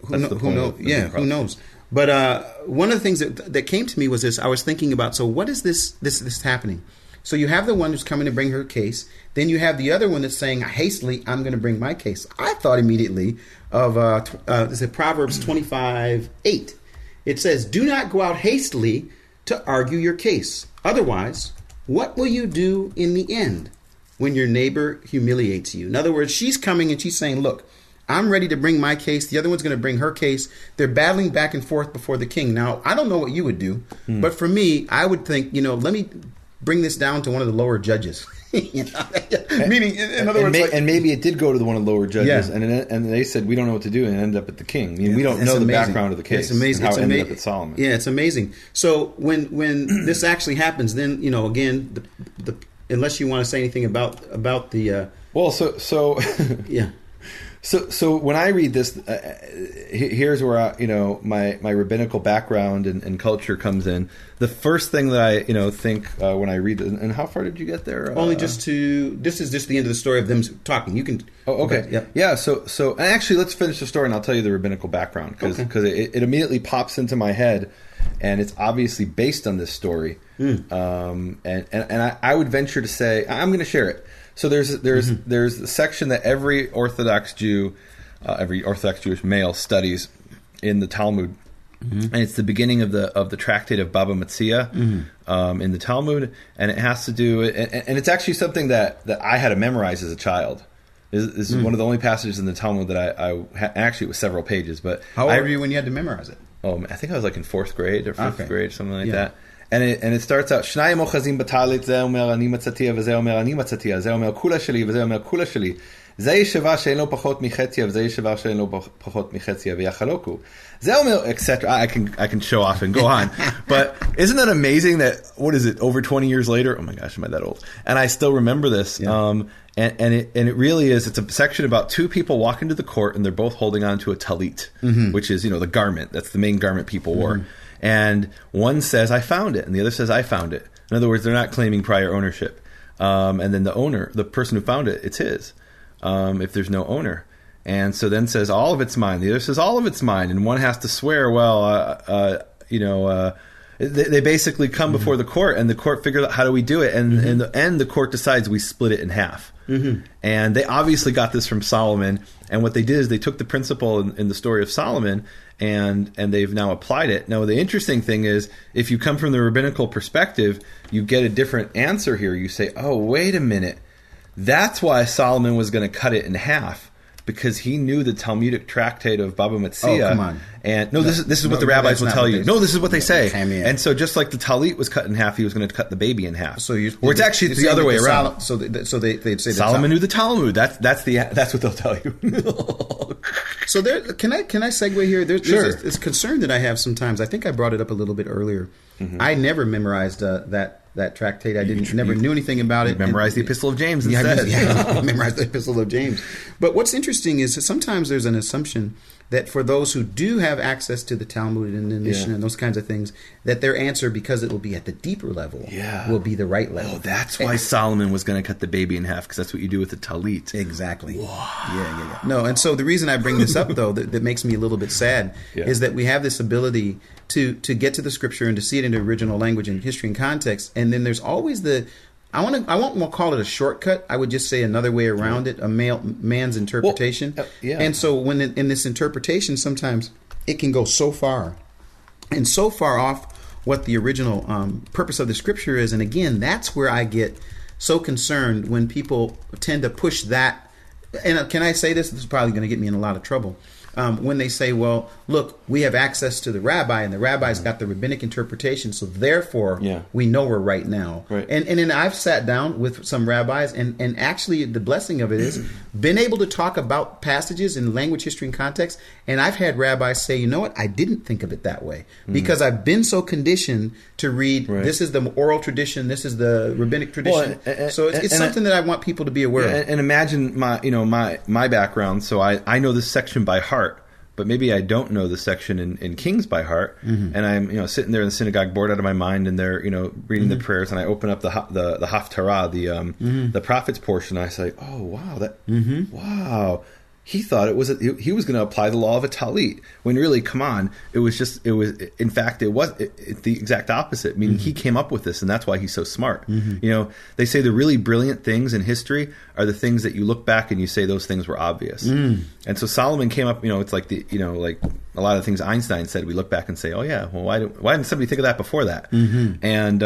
Who knows? Yeah, who knows? But one of the things that came to me was this. I was thinking about. So what is this happening? So you have the one who's coming to bring her case. Then you have the other one that's saying, hastily, I'm going to bring my case. I thought immediately of Proverbs 25:8. It says, do not go out hastily to argue your case. Otherwise, what will you do in the end when your neighbor humiliates you? In other words, she's coming and she's saying, look, I'm ready to bring my case. The other one's going to bring her case. They're battling back and forth before the king. Now, I don't know what you would do, but for me, I would think, let me bring this down to one of the lower judges. Meaning, in other words, and maybe it did go to one of the lower judges, and they said we don't know what to do, and ended up at the king. I mean, we don't know the background of the case. It's amazing. And how it ended up at Solomon. Yeah, it's amazing. So when this actually happens, then again, the unless you want to say anything about the yeah. So when I read this, here's where my rabbinical background and culture comes in. The first thing that I think when I read it, and how far did you get there? Only this is just the end of the story of them talking. You can. Oh, okay. Yeah. So actually, let's finish the story, and I'll tell you the rabbinical background because it immediately pops into my head, and it's obviously based on this story. And I would venture to say I'm going to share it. So there's a section that every Orthodox Jew, every Orthodox Jewish male studies in the Talmud, and it's the beginning of the tractate of Baba Metzia in the Talmud, and it has to do and it's actually something that I had to memorize as a child. This is one of the only passages in the Talmud that I actually it was several pages. But how old were you when you had to memorize it? Oh, I think I was like in 4th grade or 5th grade, something like that. And it starts out, Shnayim ochazim b'talit, ze omer ani matzatia, v'ze omer ani matzatia, ze omer kula sheli, v'ze omer kula sheli. Ze yeshava she'en lo pachot michetia, v'ze yeshava she'en lo pachot michetia, v'yachaloku. Ze omer, etc. I can show off and go on. But isn't that amazing that, what is it, over 20 years later? Oh my gosh, am I that old? And I still remember this. Yeah. And it really is, it's a section about two people walk into the court and they're both holding on to a talit, which is, the garment. That's the main garment people wore. And one says, I found it. And the other says, I found it. In other words, they're not claiming prior ownership. And then the person who found it, it's his, if there's no owner. And so then says, all of it's mine. The other says, all of it's mine. And one has to swear, they basically come before the court, and the court figures out how do we do it. And in the end, the court decides we split it in half. And they obviously got this from Solomon. And what they did is they took the principle in the story of Solomon, and they've now applied it. Now, the interesting thing is, if you come from the rabbinical perspective, you get a different answer here. You say, oh, wait a minute. That's why Solomon was going to cut it in half, because he knew the Talmudic tractate of Baba Metzia. Oh, come on. And this is what the rabbis will tell you. No, this is what they say. And so just like the talit was cut in half, he was going to cut the baby in half. So or it's actually the other way around. So they'd say Solomon knew the Talmud. That's what they'll tell you. So can I segue here? There's this concern that I have sometimes. I think I brought it up a little bit earlier. I never memorized that tractate. I never knew anything about it. Memorized the Epistle of James instead. I memorized the Epistle of James. But what's interesting is that sometimes there's an assumption that for those who do have access to the Talmud and the Mishnah and those kinds of things, that their answer, because it will be at the deeper level, will be the right level. Oh, that's why Solomon was going to cut the baby in half, because that's what you do with the talit. Exactly. Wow. Yeah. No, and so the reason I bring this up, though, that makes me a little bit sad, is that we have this ability to get to the Scripture and to see it in the original language and history and context, and then there's always I won't call it a shortcut. I would just say another way around it, a man's interpretation. And so when in this interpretation, sometimes it can go so far and so far off what the original purpose of the Scripture is. And again, that's where I get so concerned when people tend to push that. And can I say this? This is probably going to get me in a lot of trouble. When they say, well, look, we have access to the rabbi, and the rabbi's got the rabbinic interpretation, so therefore we know we're right now. Right. And then I've sat down with some rabbis, and actually the blessing of it is been able to talk about passages in language, history, and context, and I've had rabbis say, you know what, I didn't think of it that way, because I've been so conditioned to read, this is the oral tradition, this is the rabbinic tradition. Well, so it's something that I want people to be aware of. And imagine my background, so I know this section by heart. but maybe I don't know the section in Kings by heart, and I'm sitting there in the synagogue, bored out of my mind, and they're reading the prayers, and I open up the Haftarah, the prophets portion, and I say, oh wow, wow. He thought he was going to apply the law of a talit, when really, come on, it was the exact opposite. I mean, he came up with this, and that's why he's so smart. They say the really brilliant things in history are the things that you look back and you say those things were obvious. And so Solomon came up, it's like like a lot of things Einstein said, we look back and say, oh yeah, well, why didn't somebody think of that before that? And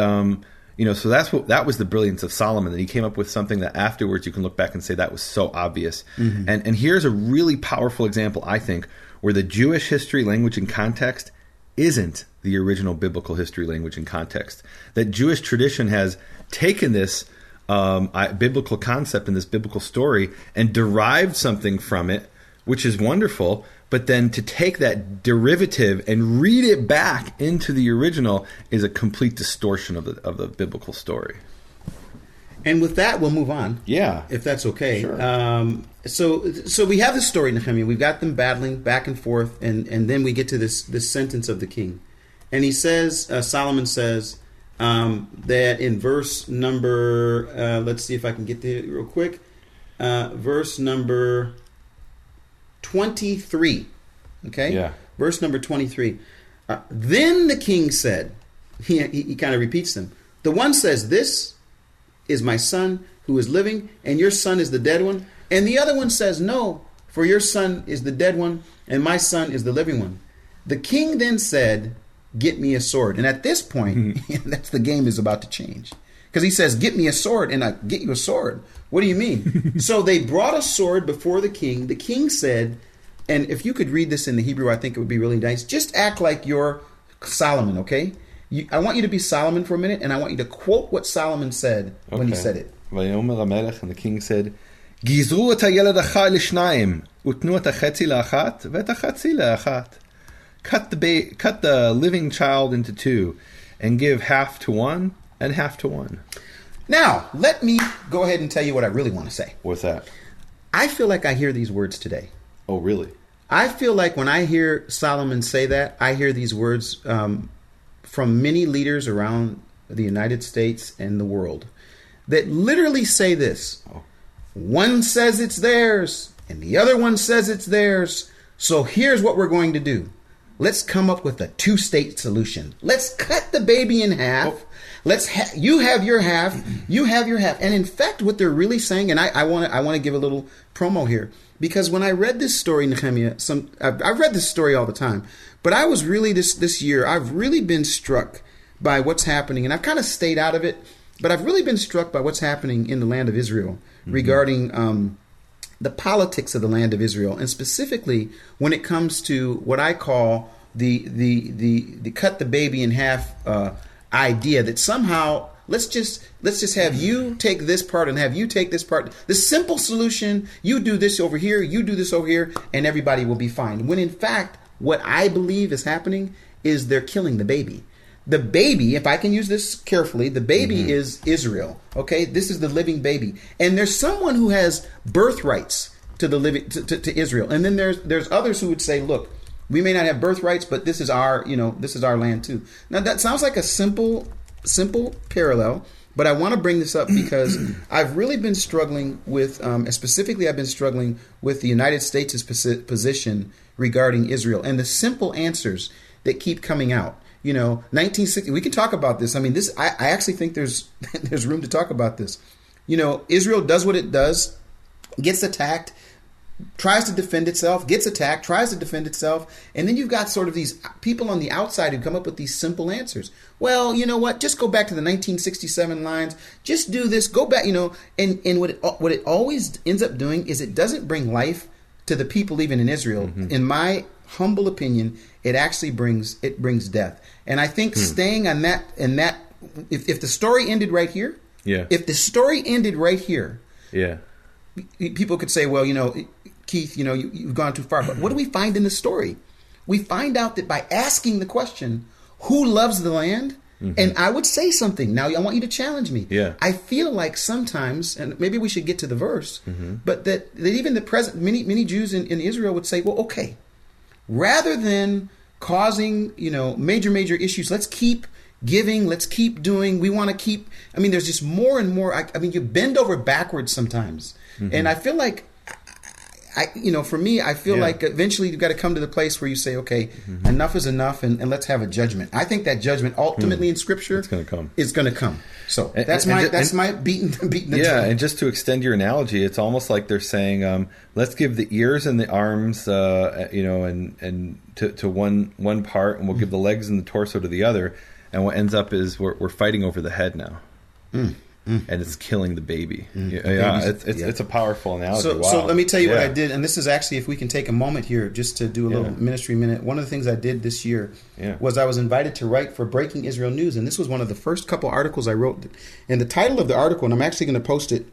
so that was the brilliance of Solomon, that he came up with something that afterwards you can look back and say that was so obvious. And here's a really powerful example, I think, where the Jewish history, language, and context isn't the original biblical history, language, and context. That Jewish tradition has taken this biblical concept and this biblical story and derived something from it, which is wonderful. But then to take that derivative and read it back into the original is a complete distortion of the biblical story. And with that, we'll move on. Yeah, if that's okay. Sure. So we have this story, Nehemiah. We've got them battling back and forth, and then we get to this sentence of the king, and he says, Solomon says that in verse number, let's see if I can get there real quick, verse number 23. Okay? Yeah. Verse number 23. Then the king said, he kind of repeats them. The one says, this is my son who is living, and your son is the dead one. And the other one says, no, for your son is the dead one, and my son is the living one. The king then said, get me a sword. And at this point, that's the game is about to change. Because he says, get me a sword, and I get you a sword. What do you mean? So they brought a sword before the king. The king said, and if you could read this in the Hebrew, I think it would be really nice. Just act like you're Solomon, okay? I want you to be Solomon for a minute, and I want you to quote what Solomon said when he said it. And the king said, Gizru et hayeled achai l'shnayim, utnu et hachetzi la'achat, ve'et hachetzi la'achat. Cut the living child into two, and give half to one and half to one. Now, let me go ahead and tell you what I really want to say. What's that? I feel like I hear these words today. Oh, really? I feel like when I hear Solomon say that, I hear these words from many leaders around the United States and the world that literally say this. Oh. One says it's theirs, and the other one says it's theirs. So here's what we're going to do. Let's come up with a two-state solution. Let's cut the baby in half. Oh. You have your half, you have your half. And in fact, what they're really saying, and I want to give a little promo here, because when I read this story, Nehemiah, I've read this story all the time, but I was really this year, I've really been struck by what's happening, and I've kind of stayed out of it, but I've really been struck by what's happening in the land of Israel regarding the politics of the land of Israel, and specifically when it comes to what I call the cut the baby in half idea, that somehow let's just have you take this part and have you take this part. The simple solution, you do this over here, you do this over here, and everybody will be fine. When in fact, what I believe is happening is they're killing the baby. The baby, if I can use this carefully, the baby is Israel. Okay, this is the living baby, and there's someone who has birthrights to the living to Israel, and then there's others who would say, look, we may not have birthrights, but this is our land too. Now that sounds like a simple parallel, but I want to bring this up because I've really been struggling with, specifically I've been struggling with the United States' position regarding Israel and the simple answers that keep coming out. 1960, we can talk about this. I mean, I actually think there's room to talk about this. Israel does what it does, gets attacked, tries to defend itself, gets attacked, tries to defend itself, and then you've got sort of these people on the outside who come up with these simple answers. Well, you know what? Just go back to the 1967 lines. Just do this. Go back. And what it always ends up doing is it doesn't bring life to the people, even in Israel. In my humble opinion, it actually brings death. And I think staying on that and that, if the story ended right here, if the story ended right here, people could say, well, Keith, you've gone too far. But what do we find in the story? We find out that by asking the question, who loves the land? And I would say something. Now, I want you to challenge me. I feel like sometimes, and maybe we should get to the verse, but that even the present, many Jews in Israel would say, well, okay, rather than causing, major issues. Let's keep giving. Let's keep doing. We want to keep. I mean, there's just more and more. You bend over backwards sometimes, and I feel like. For me, I feel like eventually you've got to come to the place where you say, okay, enough is enough, and let's have a judgment. I think that judgment ultimately in Scripture is going to come. So that's my beating the drum. And just to extend your analogy, it's almost like they're saying, let's give the ears and the arms, and to one part, and we'll give the legs and the torso to the other, and what ends up is we're fighting over the head now. And it's killing the baby. It's a powerful analogy. So let me tell you what I did, and this is actually, if we can take a moment here just to do a little ministry minute. One of the things I did this year was I was invited to write for Breaking Israel News, and this was one of the first couple articles I wrote. And the title of the article, and I'm actually going to post it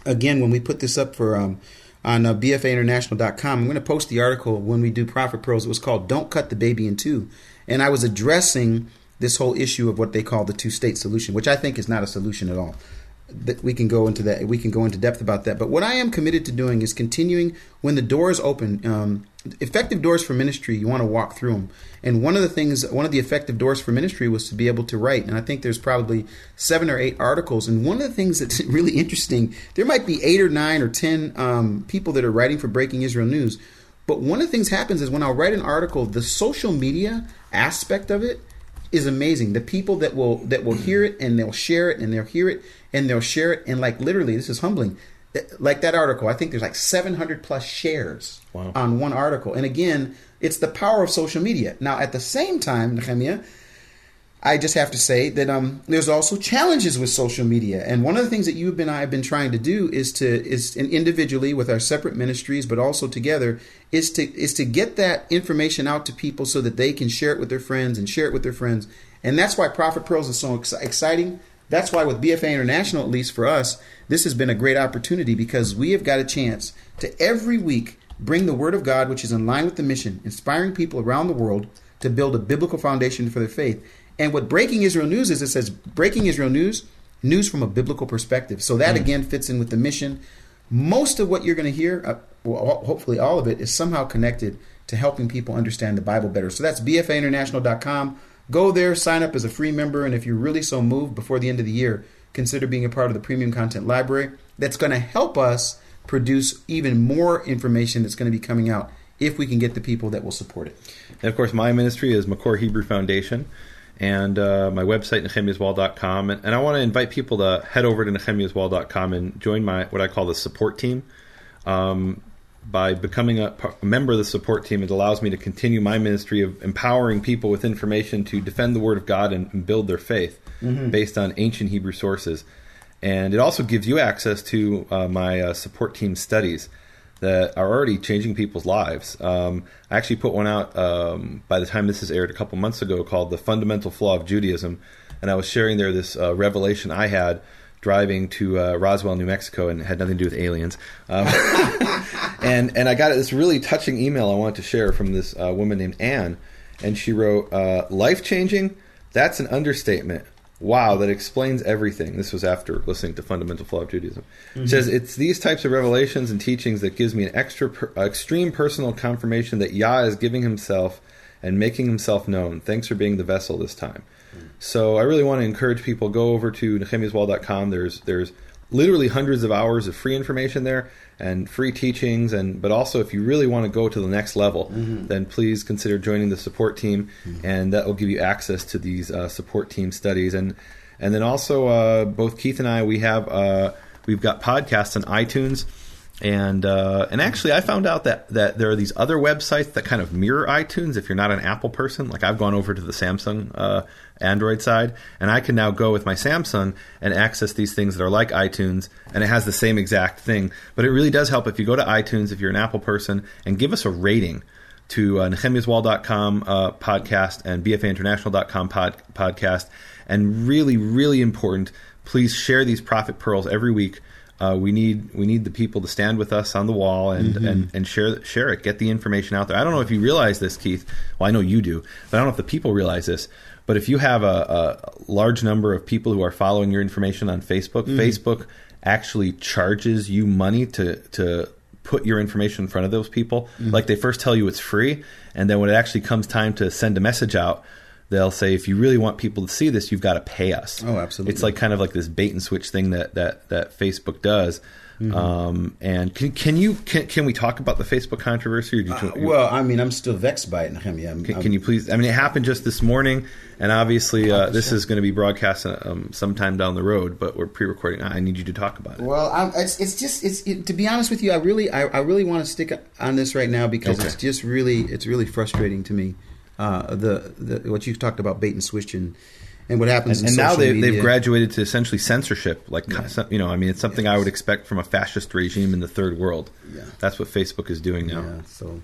again when we put this up for on BFAinternational.com. I'm going to post the article when we do Prophet Pearls. It was called "Don't Cut the Baby in Two," and I was addressing this whole issue of what they call the two-state solution, which I think is not a solution at all. We can go into that. We can go into depth about that. But what I am committed to doing is continuing when the doors open. Effective doors for ministry, you want to walk through them. And one of the effective doors for ministry was to be able to write. And I think there's probably 7 or 8 articles. And one of the things that's really interesting, there might be 8 or 9 or 10 people that are writing for Breaking Israel News. But one of the things happens is when I'll write an article, the social media aspect of it is amazing. The people that will hear it and they'll share it and they'll hear it and they'll share it, and like literally, this is humbling. Like that article, I think there's like 700 plus shares on one article. And again, it's the power of social media. Now, at the same time, Nehemiah, I just have to say that there's also challenges with social media. And one of the things that you and I have been trying to do is individually with our separate ministries, but also together, is to get that information out to people so that they can share it with their friends and share it with their friends. And that's why Prophet Pearls is so exciting. That's why with BFA International, at least for us, this has been a great opportunity, because we have got a chance to every week bring the Word of God, which is in line with the mission, inspiring people around the world to build a biblical foundation for their faith. And what Breaking Israel News is, it says Breaking Israel News from a biblical perspective. So that again fits in with the mission. Most of what you're going to hear, hopefully all of it, is somehow connected to helping people understand the Bible better. So that's BFAinternational.com. Go there, sign up as a free member, and if you're really so moved, before the end of the year, consider being a part of the Premium Content Library. That's going to help us produce even more information that's going to be coming out if we can get the people that will support it. And of course, my ministry is Makor Hebrew Foundation. And my website, nehemiahswall.com. And I want to invite people to head over to nehemiahswall.com and join what I call the support team. By becoming a member of the support team, it allows me to continue my ministry of empowering people with information to defend the Word of God and build their faith based on ancient Hebrew sources. And it also gives you access to my support team studies that are already changing people's lives. I actually put one out by the time this is aired a couple months ago called The Fundamental Flaw of Judaism. And I was sharing there this revelation I had driving to Roswell, New Mexico, and it had nothing to do with aliens. And I got this really touching email I wanted to share from this woman named Anne. And she wrote, life-changing? That's an understatement. Wow, that explains everything. This was after listening to Fundamental Flaw of Judaism. It says, it's these types of revelations and teachings that gives me an extreme personal confirmation that Yah is giving himself and making himself known. Thanks for being the vessel this time. So I really want to encourage people, go over to nehemiahswall.com. There's literally hundreds of hours of free information there and free teachings. But also, if you really want to go to the next level, then please consider joining the support team, and that will give you access to these support team studies. And then also, both Keith and I, we've got podcasts on iTunes. And actually, I found out that there are these other websites that kind of mirror iTunes if you're not an Apple person. Like, I've gone over to the Samsung Android side, and I can now go with my Samsung and access these things that are like iTunes, and it has the same exact thing. But it really does help if you go to iTunes, if you're an Apple person, and give us a rating to nehemiahswall.com podcast and BFAinternational.com podcast. And really, really important, please share these Prophet Pearls every week. We need the people to stand with us on the wall and share it. Get the information out there. I don't know if you realize this, Keith. Well, I know you do, but I don't know if the people realize this. But if you have a large number of people who are following your information on Facebook, Facebook actually charges you money to put your information in front of those people. Like they first tell you it's free, and then when it actually comes time to send a message out, they'll say, if you really want people to see this, you've got to pay us. Oh, absolutely. It's like kind of like this bait and switch thing that Facebook does. And can we talk about the Facebook controversy? Or well, I mean, I'm still vexed by it, Nehemiah. Can you please? I mean, it happened just this morning, and obviously this is going to be broadcast sometime down the road. But we're pre-recording. I need you to talk about it. Well, to be honest with you, I really want to stick on this right now because it's really frustrating to me. What you've talked about, bait and switch and what happens in social media. And now they've graduated to essentially censorship. I mean, it's something I would expect from a fascist regime in the third world. Yeah. That's what Facebook is doing now. Yeah, so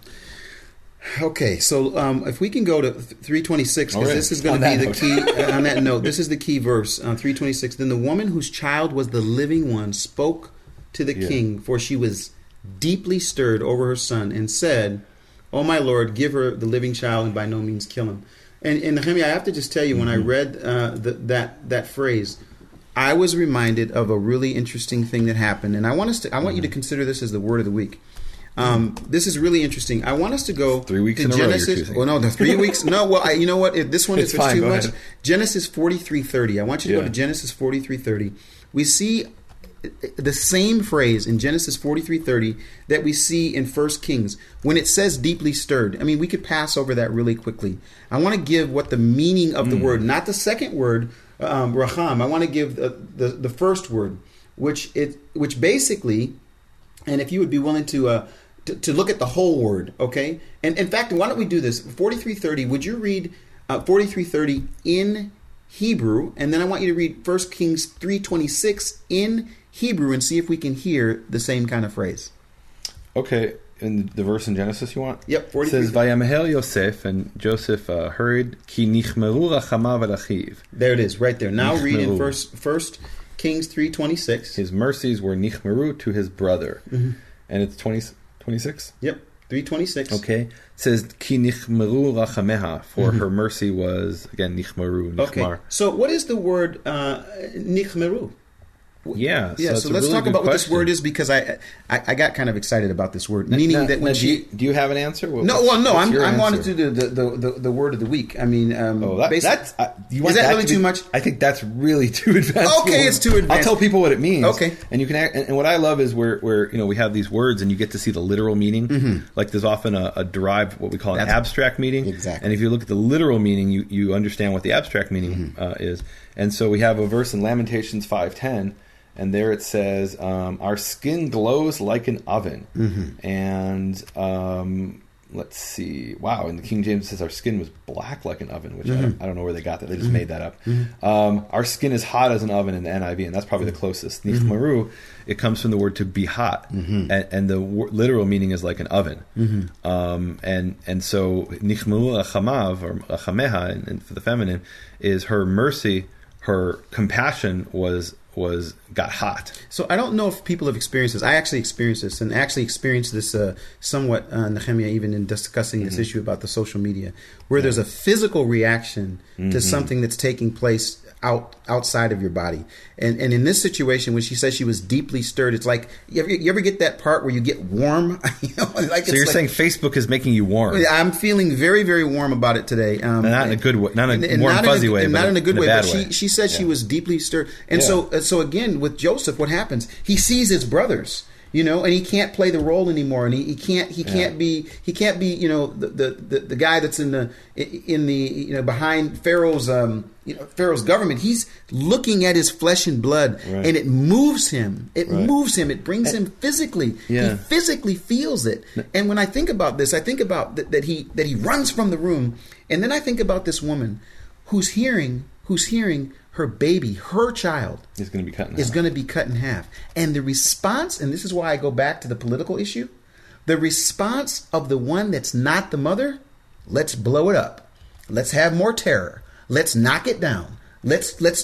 if we can go to 326, because this is going to be the key. On that note, this is the key verse, 326. Then the woman whose child was the living one spoke to the king, for she was deeply stirred over her son, and said, "O my Lord, give her the living child, and by no means kill him." And Nehemiah, I have to just tell you, when I read that phrase, I was reminded of a really interesting thing that happened, and I want you to consider this as the word of the week. This is really interesting. I want us to go 3 weeks to in Genesis. A row, you're choosing. Well, no, the 3 weeks. No, well, you know what? If this one is fine, too go much. ahead. Genesis 43:30. I want you to go to Genesis 43:30. We see the same phrase in Genesis 43:30 that we see in 1 Kings when it says deeply stirred. I mean, we could pass over that really quickly. I want to give what the meaning of the word, not the second word, racham. I want to give the first word, which basically, and if you would be willing to look at the whole word, okay? And in fact, why don't we do this? 43:30. Would you read 43:30 in Hebrew, and then I want you to read 1 Kings 3:26 in Hebrew and see if we can hear the same kind of phrase. Okay, in the verse in Genesis you want? Yep, 43. It says, Vayamehel Yosef, and Joseph hurried, Ki nichmeru rachamav al achiv. There it is, right there. Now read in 1 Kings 3:26. His mercies were nichmeru to his brother. And it's 26? Yep, 3:26. Okay. It says, Ki nichmeru rachameha, for her mercy was, again, nichmeru, nichmar. Okay, so what is the word nichmeru? Yeah. So let's talk about what this word is, because I got kind of excited about this word, meaning that when do you have an answer? I wanted to do the word of the week. I mean, is that really too much? I think that's really too advanced. Okay, it's too advanced. I'll tell people what it means. Okay, and you can. And what I love is where we have these words and you get to see the literal meaning. Like there's often a derived, what we call an abstract meaning. Exactly. And if you look at the literal meaning, you understand what the abstract meaning is. And so we have a verse in Lamentations 5:10. And there it says, our skin glows like an oven. And let's see. Wow, in the King James it says our skin was black like an oven, which I don't know where they got that. They just made that up. Our skin is hot as an oven in the NIV, and that's probably the closest. Nichmeru, it comes from the word to be hot. And the literal meaning is like an oven. And so nichmeru achamav, or achameha, and for the feminine, is her mercy, her compassion got hot. So I don't know if people have experienced this. I actually experienced this, and actually experienced this somewhat, Nehemiah, even in discussing this issue about the social media, where there's a physical reaction to something that's taking place outside of your body. And in this situation, when she says she was deeply stirred, it's like, you ever get that part where you get warm? So you're saying Facebook is making you warm? I'm feeling very, very warm about it today. Not in a good way, not in a warm, fuzzy way, not in a good way. But she said she was deeply stirred. And so again, with Joseph, what happens? He sees his brothers, and he can't play the role anymore, and he can't be the guy that's in the behind Pharaoh's Pharaoh's government. He's looking at his flesh and blood, and it moves him. It moves him. It brings him physically. He physically feels it. And when I think about this, I think about that he runs from the room, and then I think about this woman who's hearing her baby, her child, is going to be cut in half. And the response, and this is why I go back to the political issue, the response of the one that's not the mother: let's blow it up. Let's have more terror. Let's knock it down. Let's it's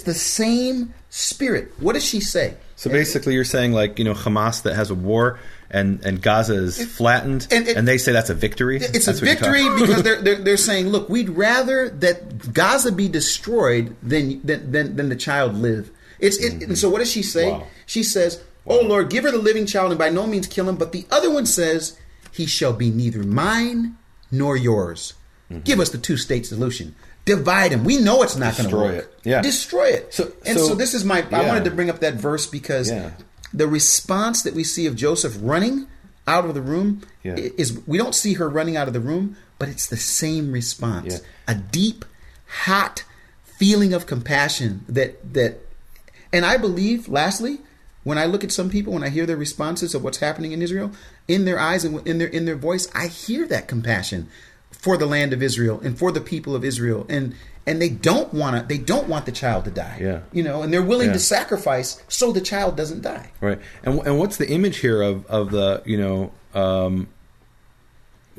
the same spirit. What does she say? So basically you're saying, like, Hamas that has a war and Gaza is flattened, and they say that's a victory? It's a victory because they're saying, look, we'd rather that Gaza be destroyed than the child live. And so what does she say? Wow. She says, Wow. Oh Lord, give her the living child and by no means kill him. But the other one says, he shall be neither mine nor yours. Mm-hmm. Give us the two-state solution. Divide him. We know it's not going to work. It. Yeah. Destroy it. So this is I wanted to bring up that verse because the response that we see of Joseph running out of the room is, we don't see her running out of the room, but it's the same response. Yeah. A deep, hot feeling of compassion that and I believe, lastly, when I look at some people, when I hear their responses of what's happening in Israel, in their eyes and in their voice, I hear that compassion for the land of Israel and for the people of Israel, and they don't want the child to die. Yeah. And they're willing to sacrifice so the child doesn't die. Right. And what's the image here of the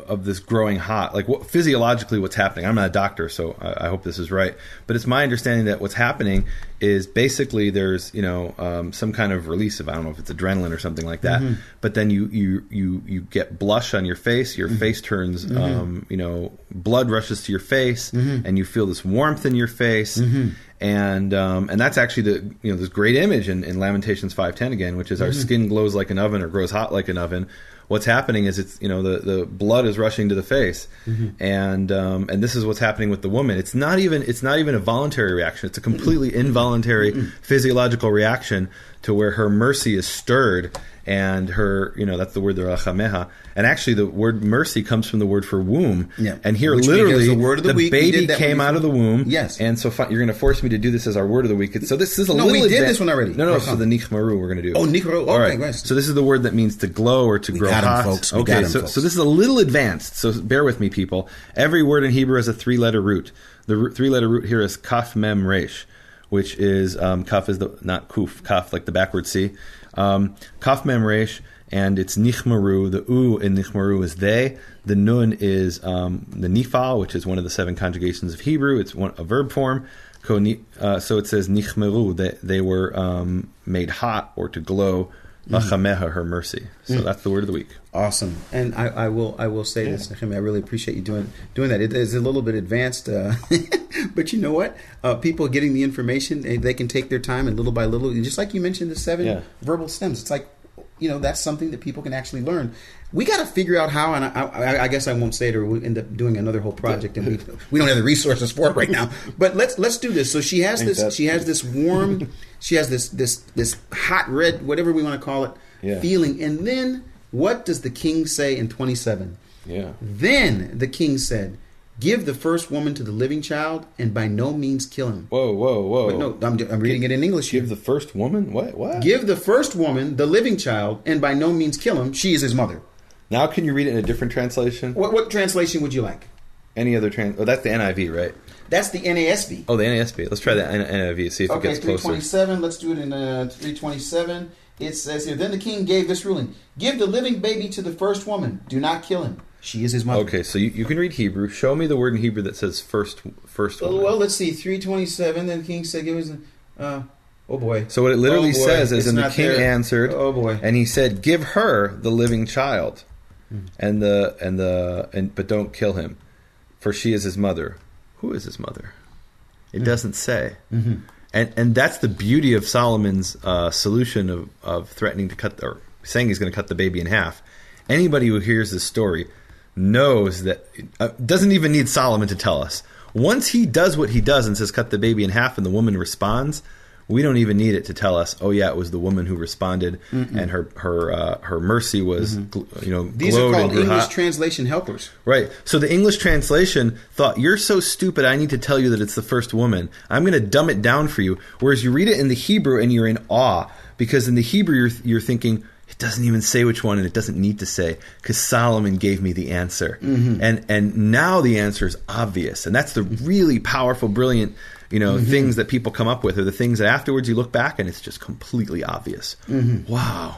of this growing hot, like physiologically what's happening? I'm not a doctor, so I hope this is right, but it's my understanding that what's happening is basically there's some kind of release of, I don't know if it's adrenaline or something like that, mm-hmm. but then you get blush on your face, your mm-hmm. face turns mm-hmm. Blood rushes to your face, mm-hmm. and you feel this warmth in your face, mm-hmm. and that's actually this great image in Lamentations 5:10 again, which is mm-hmm. our skin glows like an oven or grows hot like an oven. What's happening is it's the blood is rushing to the face, mm-hmm. and this is what's happening with the woman. It's not even a voluntary reaction. It's a completely involuntary physiological reaction to where her mercy is stirred, and her that's the word, the rachameha. And actually, the word mercy comes from the word for womb. Yeah. And here, which literally, the word of the week, baby came out of the womb. Yes. And so you're going to force me to do this as our word of the week. So this is a little. No, we did this one already. No. So the nichmaru we're going to do. Oh, nichmaru. All right. Nice. So this is the word that means to glow or to grow hot. Folks. So this is a little advanced. So bear with me, people. Every word in Hebrew has a 3-letter root. The 3-letter root here is kaf mem resh, which is kaf is not kuf, kaf like the backward C. Kaf mem resh. And it's nichmaru. The u in nichmaru is they. The nun is the nifal, which is one of the 7 conjugations of Hebrew. It's a verb form. So it says nichmaru, that they were made hot or to glow. Lachameha, her mercy. So that's the word of the week. Awesome. And I will say this, Nehemiah, I really appreciate you doing that. It is a little bit advanced, but you know what? People getting the information, they can take their time, and little by little, just like you mentioned, the 7 verbal stems. It's like, that's something that people can actually learn. We got to figure out how, and I guess I won't say it, or we'll end up doing another whole project, and we don't have the resources for it right now. But let's do this. So she has this. She has this warm. She has this hot red, whatever we want to call it, feeling. And then what does the king say in 27? Yeah. Then the king said, "Give the first woman to the living child, and by no means kill him." Whoa. But no, I'm reading it in English. Give the first woman? What? Give the first woman the living child, and by no means kill him. She is his mother. Now can you read it in a different translation? What translation would you like? Any other that's the NIV, right? That's the NASB. Oh, the NASB. Let's try the NIV, see if it gets closer. 327. Let's do it in 327. It says here, then the king gave this ruling. Give the living baby to the first woman. Do not kill him. She is his mother. Okay, so you can read Hebrew. Show me the word in Hebrew that says first woman. Well, let's see. 327. Then the king said, "Give us." Oh boy. So what it literally says is, and the king answered. Oh boy. And he said, "Give her the living child, but don't kill him, for she is his mother." Who is his mother? It doesn't say. Mm-hmm. And that's the beauty of Solomon's solution of threatening to cut, or saying he's going to cut the baby in half. Anybody who hears this story knows that doesn't even need Solomon to tell us. Once he does what he does and says cut the baby in half, and the woman responds, we don't even need it to tell us, oh yeah, it was the woman who responded, and her mercy was These are called English translation helpers. Right. So the English translation thought, you're so stupid, I need to tell you that it's the first woman. I'm going to dumb it down for you. Whereas you read it in the Hebrew and you're in awe, because in the Hebrew you're thinking, it doesn't even say which one, and it doesn't need to say, because Solomon gave me the answer. And now the answer is obvious. And that's the really powerful, brilliant things that people come up with, are the things that afterwards you look back and it's just completely obvious. Wow.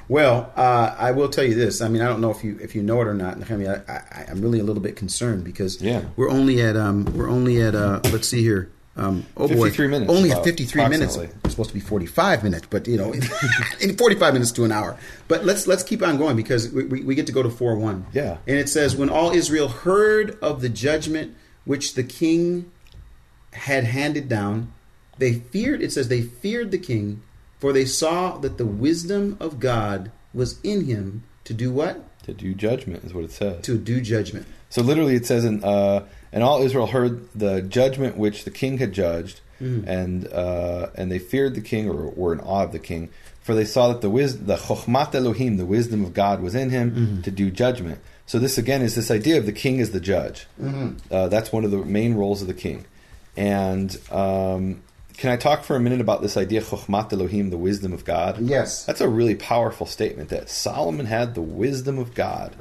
Well, I will tell you this. I mean, I don't know if you know it or not. I mean, I'm really a little bit concerned because we're only at let's see here. 53 minutes. Only at 53 minutes. It's supposed to be 45 minutes, but in 45 minutes to an hour. But let's keep on going, because we get to go to 4:1. Yeah. And it says, when all Israel heard of the judgment which the king had handed down, they feared the king For they saw that the wisdom of God was in him to do what? To do judgment is what it says. To do judgment. So literally it says, and all Israel heard the judgment which the king had judged, and they feared the king, or were in awe of the king, for they saw that the chokhmat Elohim, the wisdom of God, was in him to do judgment. So this again is this idea of the king as the judge. That's one of the main roles of the king. And can I talk for a minute about this idea, chokhmat Elohim, the wisdom of God? Yes. That's a really powerful statement, that Solomon had the wisdom of God.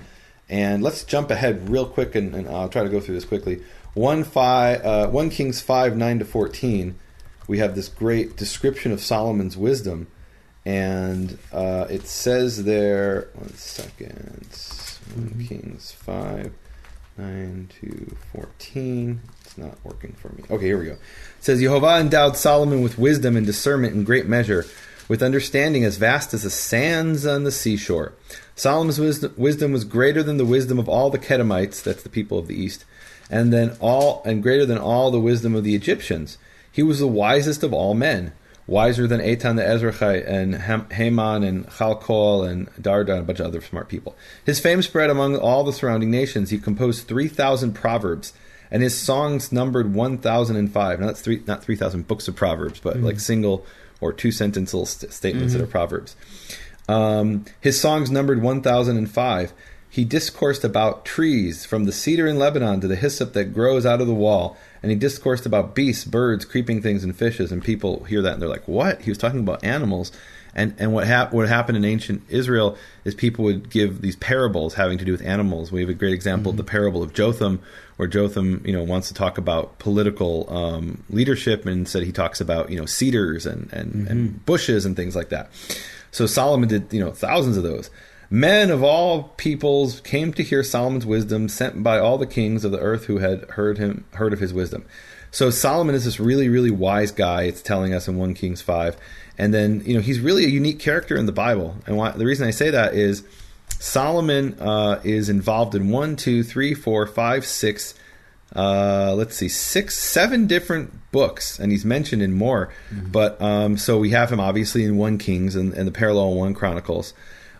And let's jump ahead real quick, and I'll try to go through this quickly. 1 Kings 5, 9-14, we have this great description of Solomon's wisdom. And it says there, 1 Kings 5, 9-14. It's not working for me. Okay, here we go. It says, Yehovah endowed Solomon with wisdom and discernment in great measure, with understanding as vast as the sands on the seashore. Solomon's wisdom was greater than the wisdom of all the Kedemites, that's the people of the east, and greater than all the wisdom of the Egyptians. He was the wisest of all men, wiser than Eitan the Ezrachite and Haman and Chalkol and Darda and a bunch of other smart people. His fame spread among all the surrounding nations. He composed 3,000 proverbs, and his songs numbered 1,005. Now that's not 3,000 books of proverbs, but like single or two-sentence little statements that are proverbs. His songs numbered 1,005. He discoursed about trees, from the cedar in Lebanon to the hyssop that grows out of the wall. And he discoursed about beasts, birds, creeping things, and fishes. And people hear that and they're like, what? He was talking about animals. And what happened in ancient Israel is people would give these parables having to do with animals. We have a great example of the parable of Jotham, where Jotham, wants to talk about political leadership, and instead he talks about, cedars and bushes and things like that. So Solomon did, thousands of those. Men of all peoples came to hear Solomon's wisdom, sent by all the kings of the earth who had heard of his wisdom. So Solomon is this really, really wise guy. It's telling us in 1 Kings 5. And then, he's really a unique character in the Bible. And the reason I say that is Solomon is involved in 7 different books, and he's mentioned in more. But so we have him obviously in 1 Kings and the parallel in 1 Chronicles.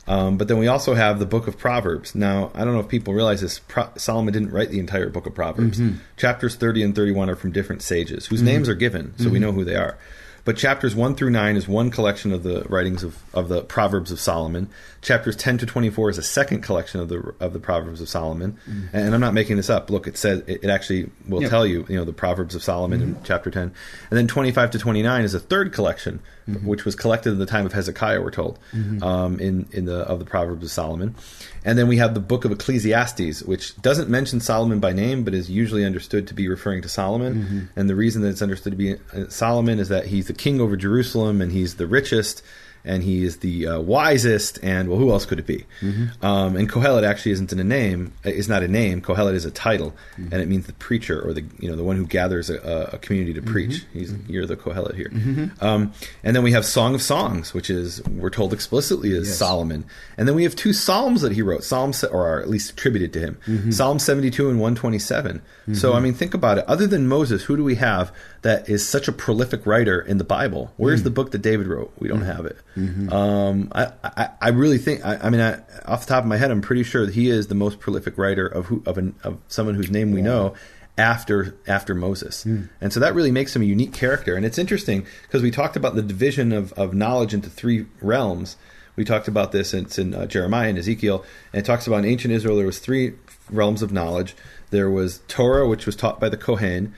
But then we also have the book of Proverbs. Now, I don't know if people realize this. Solomon didn't write the entire book of Proverbs. Chapters 30 and 31 are from different sages whose names are given, so we know who they are. But chapters 1 through 9 is one collection of the writings of the Proverbs of Solomon. Chapters 10 to 24 is a second collection of the Proverbs of Solomon. And I'm not making this up. Look, it says it actually will tell you, the Proverbs of Solomon in chapter 10. And then 25 to 29 is a third collection, which was collected in the time of Hezekiah, we're told, of the Proverbs of Solomon. And then we have the book of Ecclesiastes, which doesn't mention Solomon by name, but is usually understood to be referring to Solomon. And the reason that it's understood to be Solomon is that he's the king over Jerusalem, and he's the richest, and he is the wisest, and who else could it be? And Kohelet actually is not a name. Kohelet is a title, and it means the preacher, or the one who gathers a community to preach. You're the Kohelet here. And then we have Song of Songs, which we're told explicitly is Solomon. And then we have 2 psalms that he wrote, or are at least attributed to him. Psalm 72 and 127. So think about it. Other than Moses, who do we have that is such a prolific writer in the Bible? Where's the book that David wrote? We don't have it. I really think, off the top of my head, I'm pretty sure that he is the most prolific writer of someone whose name we know after Moses. And so that really makes him a unique character. And it's interesting because we talked about the division of knowledge into 3 realms. We talked about this, it's in Jeremiah and Ezekiel, and it talks about in ancient Israel there was 3 realms of knowledge. There was Torah, which was taught by the Kohen,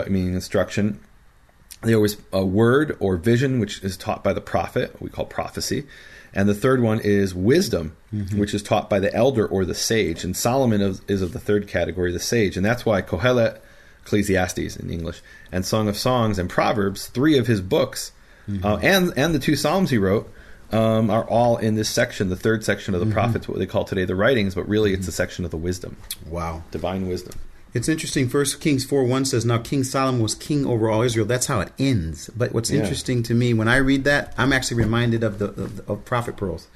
meaning instruction. There was a word or vision, which is taught by the prophet, we call prophecy. And the third one is wisdom, which is taught by the elder or the sage. And Solomon is of the third category, the sage. And that's why Kohelet, Ecclesiastes in English, and Song of Songs and Proverbs, 3 of his books, and the 2 Psalms he wrote, are all in this section, the third section of the prophets, what they call today the writings, but really it's the section of the wisdom. Wow. Divine wisdom. It's interesting. 1 Kings 4:1 says, now King Solomon was king over all Israel. That's how it ends. But what's interesting to me, when I read that, I'm actually reminded of of prophet pearls.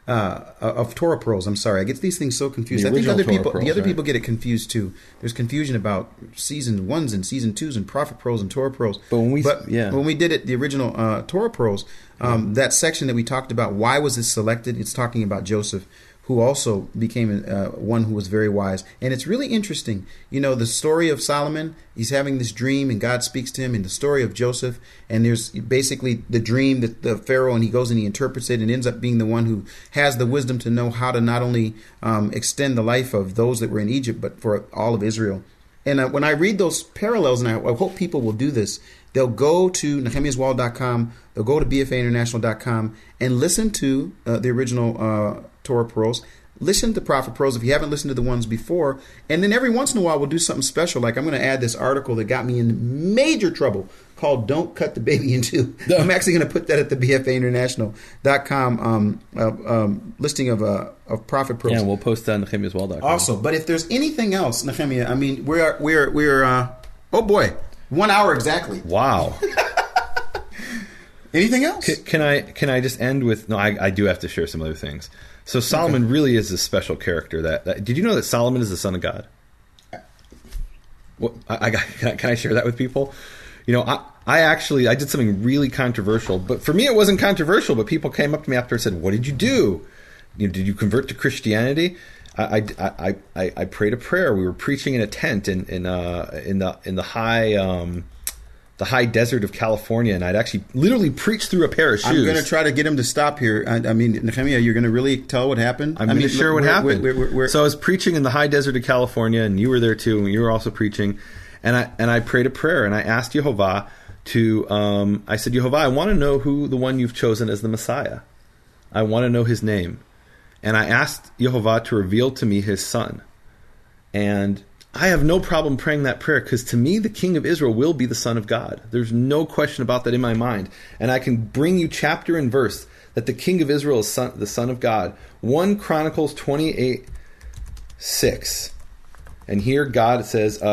of Torah pearls. I'm sorry, I get these things so confused. I think the other people get it confused too. There's confusion about season 1s and season 2s and prophet pearls and Torah pearls. But when we did it, the original Torah pearls, that section that we talked about, why was this selected? It's talking about Joseph, who also became one who was very wise. And it's really interesting. You know, the story of Solomon, he's having this dream and God speaks to him, in the story of Joseph. And there's basically the dream that the Pharaoh, and he goes and he interprets it and ends up being the one who has the wisdom to know how to not only extend the life of those that were in Egypt, but for all of Israel. And when I read those parallels, and I hope people will do this, they'll go to nehemiaswall.com, they'll go to bfainternational.com and listen to the original Torah pearls. Listen to prophet pearls if you haven't listened to the ones before. And then every once in a while we'll do something special. Like I'm going to add this article that got me in major trouble called Don't Cut the Baby in Two. I'm actually going to put that at the bfainternational.com listing of prophet pearls. Yeah, we'll post that on nehemiaswall.com. Also, but if there's anything else, Nehemiah, I mean, we're oh boy, 1 hour exactly. Wow. Anything else? Can I just end with? No, I do have to share some other things. So Solomon really is a special character. That did you know that Solomon is the son of God? What, can I share that with people? You know, I did something really controversial, but for me it wasn't controversial. But people came up to me after and said, "What did you do? You know, did you convert to Christianity?" I prayed a prayer. We were preaching in a tent in the high desert of California, and I'd actually literally preached through a pair of shoes. I'm going to try to get him to stop here. I mean, Nehemiah, you're going to really tell what happened? I'm going to share what happened. So I was preaching in the high desert of California, and you were there too, and you were also preaching. And I prayed a prayer, and I asked Yehovah to. I said, Yehovah, I want to know who the one you've chosen as the Messiah. I want to know his name, and I asked Yehovah to reveal to me his son, and I have no problem praying that prayer because to me, the King of Israel will be the Son of God. There's no question about that in my mind. And I can bring you chapter and verse that the King of Israel is the Son of God. 1 Chronicles 28:6. And here God says,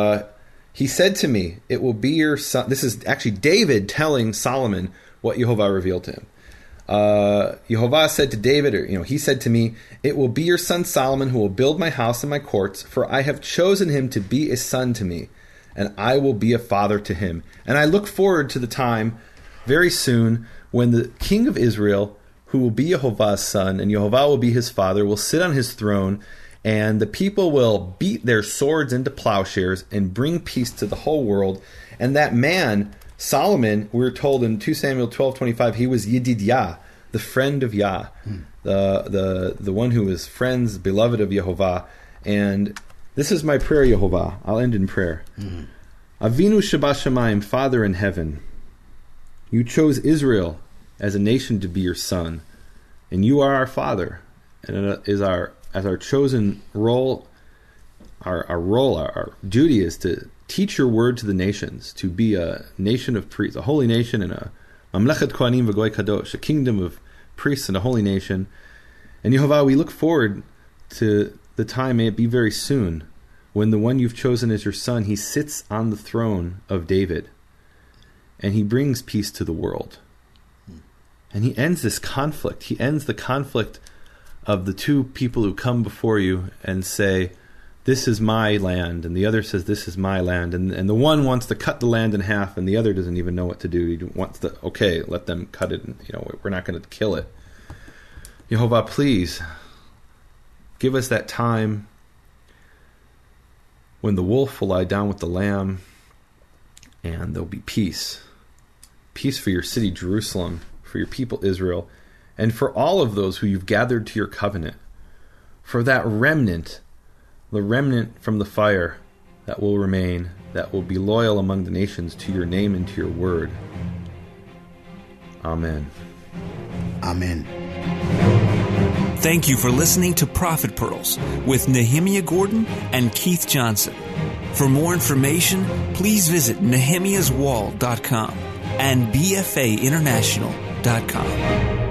he said to me, it will be your son. This is actually David telling Solomon what Yehovah revealed to him. Yehovah said to David, he said to me, it will be your son Solomon who will build my house and my courts, for I have chosen him to be a son to me, and I will be a father to him. And I look forward to the time very soon when the King of Israel, who will be Yehovah's son, and Yehovah will be his father, will sit on his throne, and the people will beat their swords into plowshares and bring peace to the whole world. And that man, Solomon, we're told in 2 Samuel 12:25, he was Yedidyah, the friend of Yah, the one who was friends, beloved of Yehovah. And this is my prayer, Yehovah. I'll end in prayer. Avinu Shebashamayim, Father in heaven, you chose Israel as a nation to be your son, and you are our Father, and it is our chosen role. Our duty is to teach your word to the nations, to be a nation of priests, a holy nation, and a Mamlechet Kohanim v'Goy Kadosh, a kingdom of priests and a holy nation. And Yehovah, we look forward to the time, may it be very soon, when the one you've chosen as your son, he sits on the throne of David, and he brings peace to the world. And he ends this conflict. He ends the conflict of the two people who come before you and say, this is my land, and the other says, this is my land, and the one wants to cut the land in half, and the other doesn't even know what to do. He wants to, okay, let them cut it, and we're not going to kill it. Yehovah, please give us that time when the wolf will lie down with the lamb, and there'll be peace. Peace for your city, Jerusalem, for your people, Israel, and for all of those who you've gathered to your covenant, for that remnant, the remnant from the fire that will remain, that will be loyal among the nations to your name and to your word. Amen. Amen. Thank you for listening to Prophet Pearls with Nehemiah Gordon and Keith Johnson. For more information, please visit nehemiaswall.com and bfainternational.com.